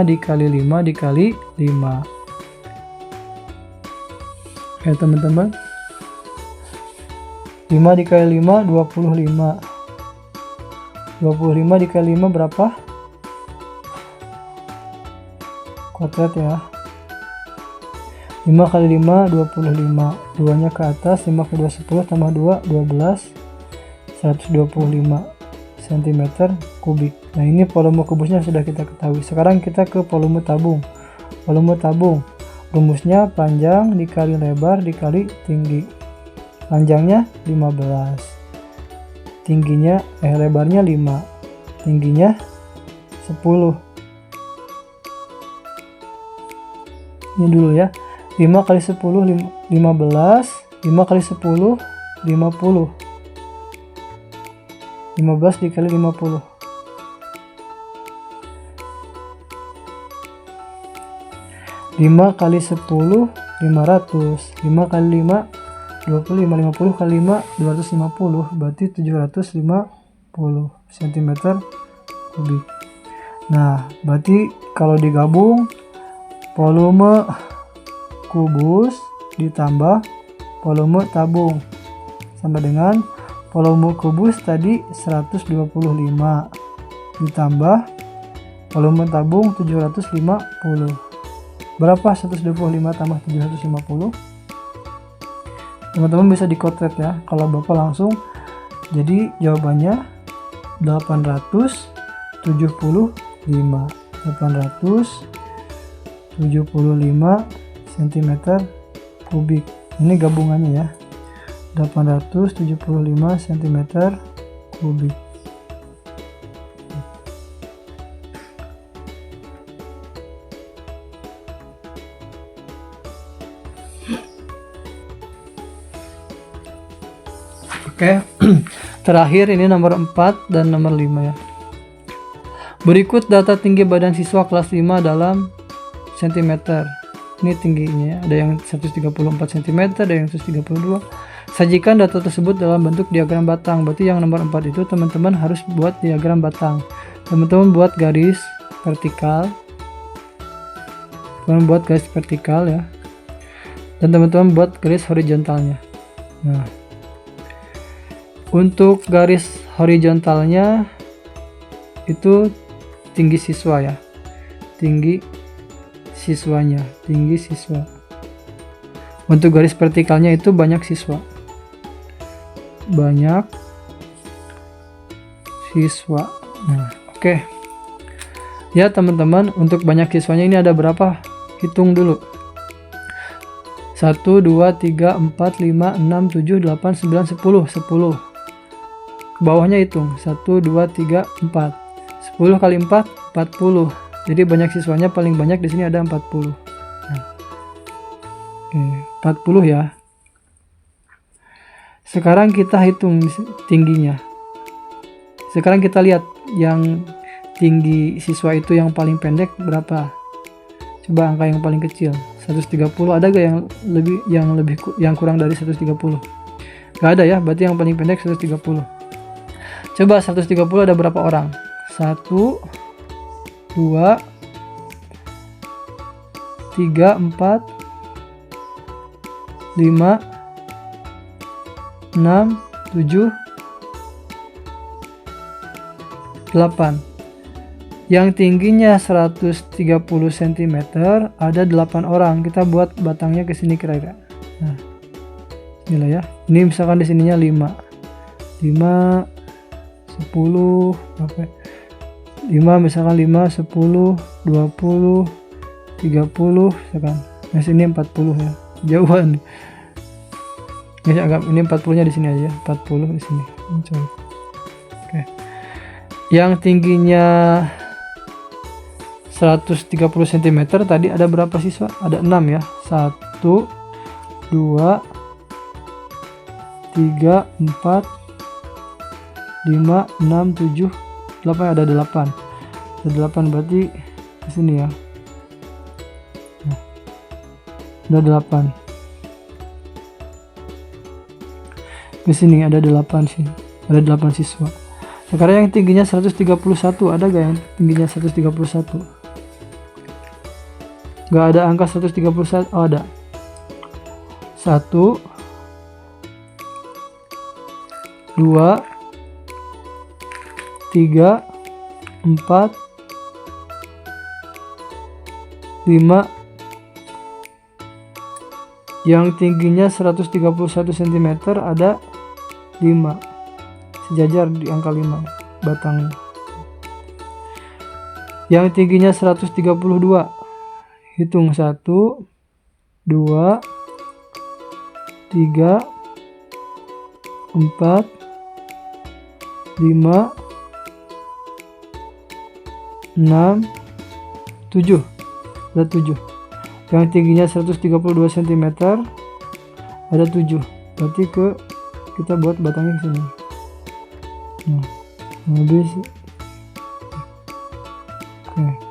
dikali 5 dikali 5. Oke teman-teman, 5 dikali 5 25 dikali 5 berapa? Kuadrat ya. 5 kali 5 25, 2 nya ke atas, 5 kali 2 10 tambah 2 12, 125 cm kubik. Nah, ini volume kubusnya sudah kita ketahui. Sekarang kita ke volume tabung. Volume tabung rumusnya panjang dikali lebar dikali tinggi. Panjangnya 15, tingginya lebarnya 5, tingginya 10. Ini dulu ya. 5 kali 10 15, 5 kali 10 50, 15 dikali 50, 5 kali 10 500, 5 kali 5 25, 50 kali 5 250, berarti 750 cm kubik. Nah, berarti kalau digabung volume kubus ditambah volume tabung sama dengan volume kubus tadi 125 ditambah volume tabung 750. Berapa 125 tambah 750? Teman-teman bisa dikotret ya. Kalau Bapak langsung, jadi jawabannya 875 cm kubik. Ini gabungannya ya, 875 cm kubik. Oke. Terakhir ini nomor 4 dan nomor 5 ya. Berikut data tinggi badan siswa kelas 5 dalam cm. Ini tingginya ya. Ada yang 134 cm, ada yang 132. Sajikan data tersebut dalam bentuk diagram batang. Berarti yang nomor 4 itu teman-teman harus buat diagram batang. Teman-teman buat garis vertikal. Teman buat garis vertikal ya. Dan teman-teman buat garis horizontalnya. Nah, untuk garis horizontalnya itu tinggi siswa ya, tinggi siswanya, tinggi siswa. Untuk garis vertikalnya itu banyak siswa, banyak siswa. Nah, oke. Ya teman-teman, untuk banyak siswanya ini ada berapa? Hitung dulu. 1, 2, 3, 4, 5, 6, 7, 8, 9, 10. 10. Ke bawahnya hitung. 1, 2, 3, 4. 10 kali 4, 40. Jadi banyak siswanya paling banyak di sini ada 40. Nah. Oke, 40 ya. Sekarang kita hitung tingginya. Sekarang kita lihat yang tinggi siswa itu yang paling pendek berapa. Coba angka yang paling kecil. 130, ada gak yang kurang dari 130? Gak ada ya, berarti yang paling pendek 130. Coba 130 ada berapa orang? 1, 2, 3, 4, 5, 6, 7, 8. Yang tingginya 130 cm ada 8 orang. Kita buat batangnya ke sini kira-kira. Nah, inilah ya. Ini misalkan di sininya 5, 10, apa? 5 misalkan 5, 10, 20, 30 misalkan. Nah, sini 40 ya. Jauhan. Ini agak ini 40-nya di sini aja. 40 di sini. Coba. Oke. Yang tingginya 130 cm tadi ada berapa siswa? Ada 6 ya. 1, 2, 3, 4, 5, 6, 7, 8. Ada 8. Ada 8 berarti di sini ya. Nah, ada 8. Di sini ada 8 sih. Ada 8 siswa. Sekarang yang tingginya 131, ada gak yang tingginya 131? Gak ada angka 131. Oh, ada. 1, 2, 3, 4, 5. Yang tingginya 131 cm ada 5. Sejajar di angka 5 batangnya. Yang tingginya 132. Hitung 1, 2, 3, 4, 5, 6, 7. Ada 7. Yang tingginya 132 cm ada 7. Berarti kita buat batangnya ke sini. Nah, habis. Oke.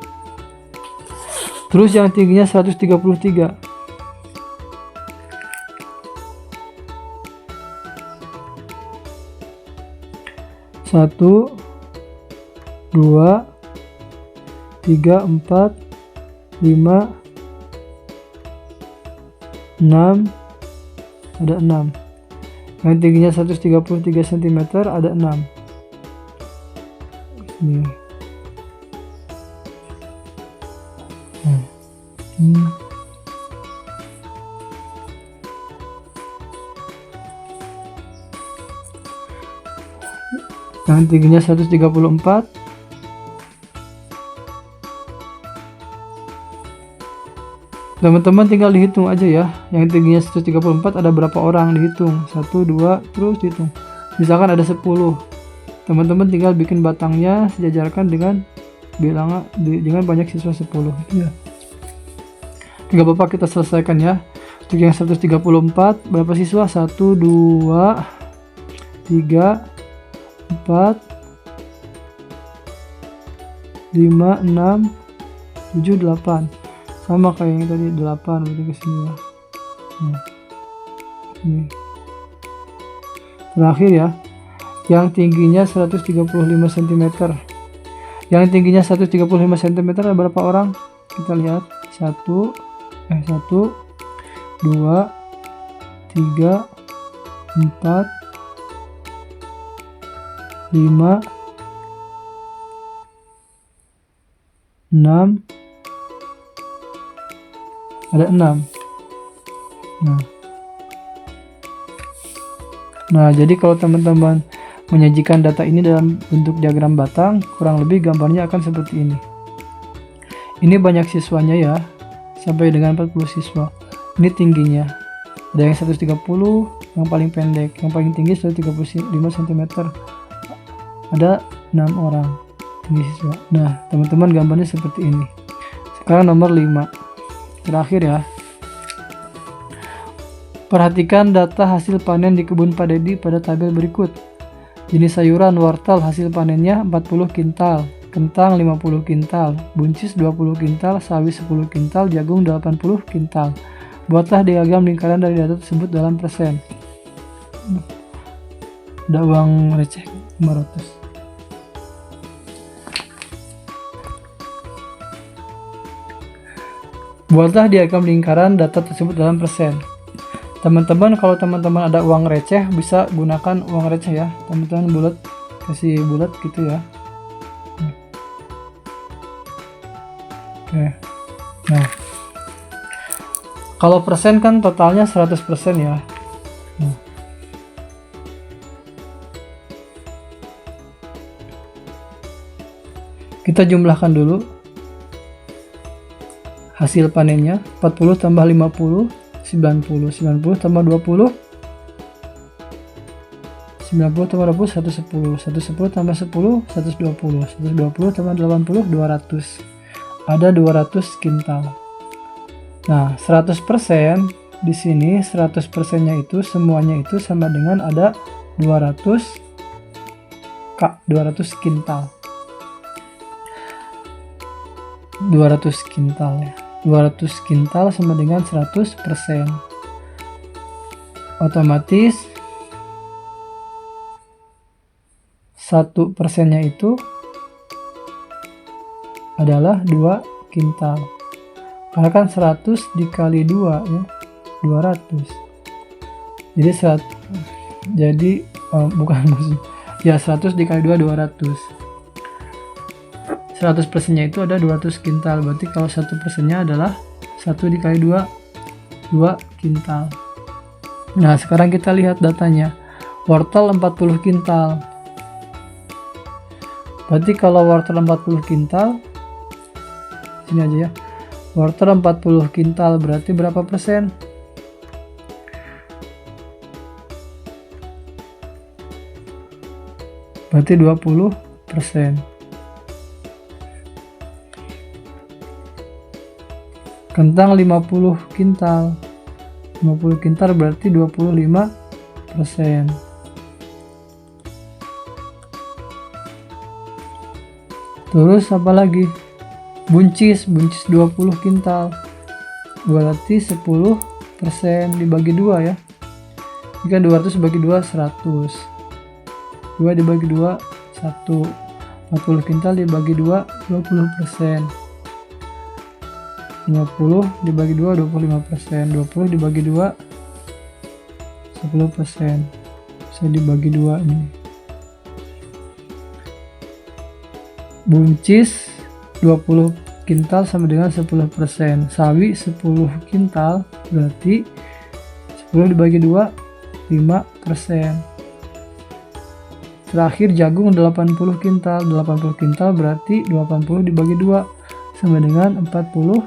Terus yang tingginya 133. Satu, 2, 3, 4, 5, 6. Ada 6. Yang tingginya 133 cm ada 6. Ini. Yang tingginya 134. Teman-teman tinggal dihitung aja ya. Yang tingginya 134 ada berapa orang, dihitung. 1, 2, terus dihitung. Misalkan ada 10. Teman-teman tinggal bikin batangnya sejajarkan dengan bilangan dengan banyak siswa 10. Ya. Tinggal Bapak kita selesaikan ya. Untuk yang 134 berapa siswa? 1, 2, 3, 4, 5, 6, 7, 8. Sama kayak yang tadi, 8 berarti ke sini ya. Ini. Terakhir ya, yang tingginya 135 cm. Yang tingginya 135 cm ada berapa orang? Kita lihat. 1, 2, 3, 4, 5, 6, ada 6. Nah, jadi kalau teman-teman menyajikan data ini dalam bentuk diagram batang, kurang lebih gambarnya akan seperti ini. Ini banyak siswanya ya, sampai dengan 40 siswa. Ini tingginya. Ada yang 130, yang paling pendek, yang paling tinggi 135 cm. Ada 6 orang tinggi siswa. Nah, teman-teman gambarnya seperti ini. Sekarang nomor 5. Terakhir ya. Perhatikan data hasil panen di kebun Pak Dedi pada tabel berikut. Jenis sayuran wortel hasil panennya 40 kintal, kentang 50 kintal, buncis 20 kintal, sawi 10 kintal, jagung 80 kintal. Buatlah diagram lingkaran dari data tersebut dalam persen. Ada uang receh 500. Buatlah diagram lingkaran data tersebut dalam persen. Teman-teman, kalau teman-teman ada uang receh, bisa gunakan uang receh ya. Teman-teman bulat, kasih bulat gitu ya. Oke. Nah, kalau persen kan totalnya 100% ya. Nah. Kita jumlahkan dulu hasil panennya. 40 tambah 50, 90. 90 tambah 20, 90 tambah 20, 110. 110 tambah 10, 120. 120 tambah 80, 200. Ada 200 kintal. Nah, 100% di sini 100%-nya itu semuanya itu sama dengan ada 200 kintal. 200 kintal ya. 200 kintal sama dengan 100%. Otomatis 1%-nya itu adalah 2 kintal. Karena kan 100 dikali 2 ya, 200. Jadi bukan ya 100 dikali 2 200. 100%-nya itu ada 200 kintal. Berarti kalau 1%-nya adalah 1 dikali 2 kintal. Nah, sekarang kita lihat datanya. Wortel 40 kintal. Berarti kalau wortel 40 kintal, sini aja ya. Wortel 40 kintal berarti berapa persen? Berarti 20%. Kentang 50 kintal. 50 kintal berarti 25%. Terus apa lagi? Buncis 20 kintal. Berarti 10% dibagi 2 ya. Jika 200 bagi 2 100. 2 dibagi 2 1. 40 kintal dibagi 2 20%. 50 dibagi 2 25%. 20 dibagi 2 10%. Bisa dibagi 2 ini. Buncis 20 kintal sama dengan 10%. Sawi 10 kintal berarti 10 dibagi 2 5%. Terakhir jagung 80 kintal. 80 kintal berarti 80 dibagi 2 sama dengan 40%.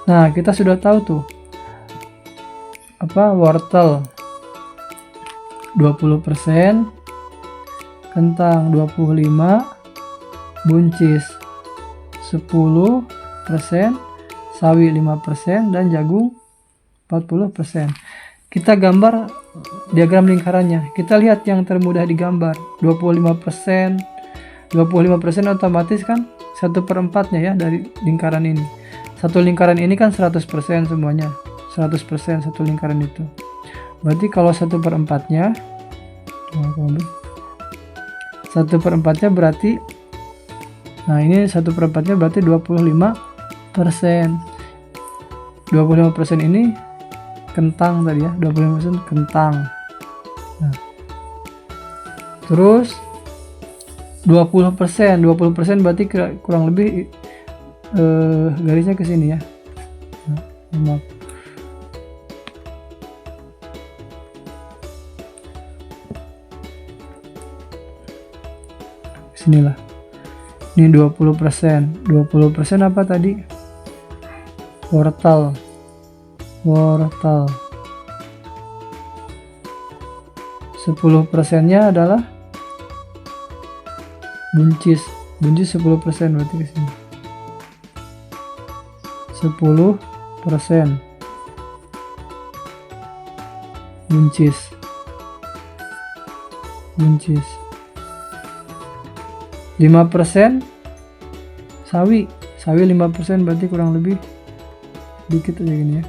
Nah, kita sudah tahu tuh apa wortel 20%, kentang 25%, buncis 10%, sawi 5%, dan jagung 40%. Kita gambar diagram lingkarannya. Kita lihat yang termudah digambar. 25%. 25% otomatis kan 1/4-nya ya dari lingkaran ini. Satu lingkaran ini kan 100% semuanya. 100% satu lingkaran itu. Berarti kalau 1/4-nya 1/4-nya berarti, nah ini 1/4-nya berarti 25%. 25% ini kentang tadi ya, 25% kentang. Nah, terus 20% berarti kurang lebih garisnya ke sini ya. Nah, maaf. Sinilah. Ini 20%. 20% apa tadi? Wortel. 10%-nya adalah buncis. Buncis 10% berarti ke sini. 10% buncis. 5% sawi. Sawi 5% berarti kurang lebih dikit aja gini ya.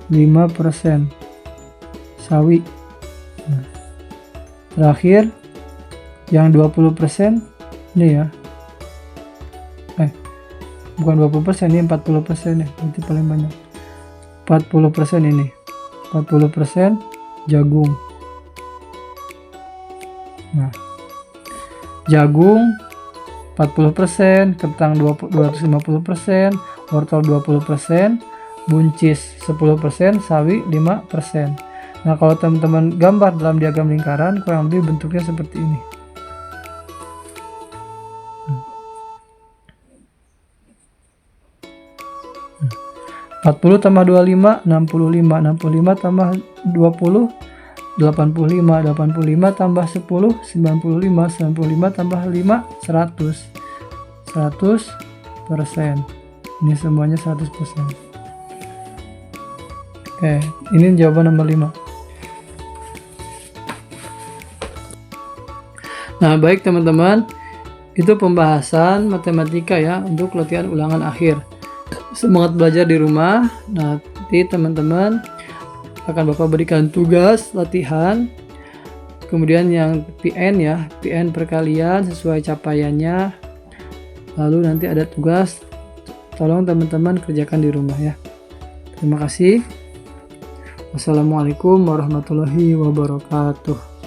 5% sawi. Nah, terakhir yang 20% ini ya. Bukan 20%, ini 40% ya. Berarti paling banyak. 40% ini. 40% jagung. Nah, jagung 40%, kentang 250%, wortel 20%, buncis 10%, sawi 5%. Nah, kalau teman-teman gambar dalam diagram lingkaran, kurang lebih bentuknya seperti ini. 40 tambah 25, 65. 65 tambah 20, 85. 85 tambah 10, 95. 95 tambah 5, 100. 100%. Ini semuanya 100%. Oke, ini jawaban nomor 5. Nah, baik teman-teman, itu pembahasan matematika ya untuk latihan ulangan akhir. Semangat belajar di rumah. Nanti teman-teman akan Bapak berikan tugas latihan. Kemudian yang PN ya, PN perkalian sesuai capaiannya. Lalu nanti ada tugas. Tolong teman-teman kerjakan di rumah ya. Terima kasih. Wassalamualaikum warahmatullahi wabarakatuh.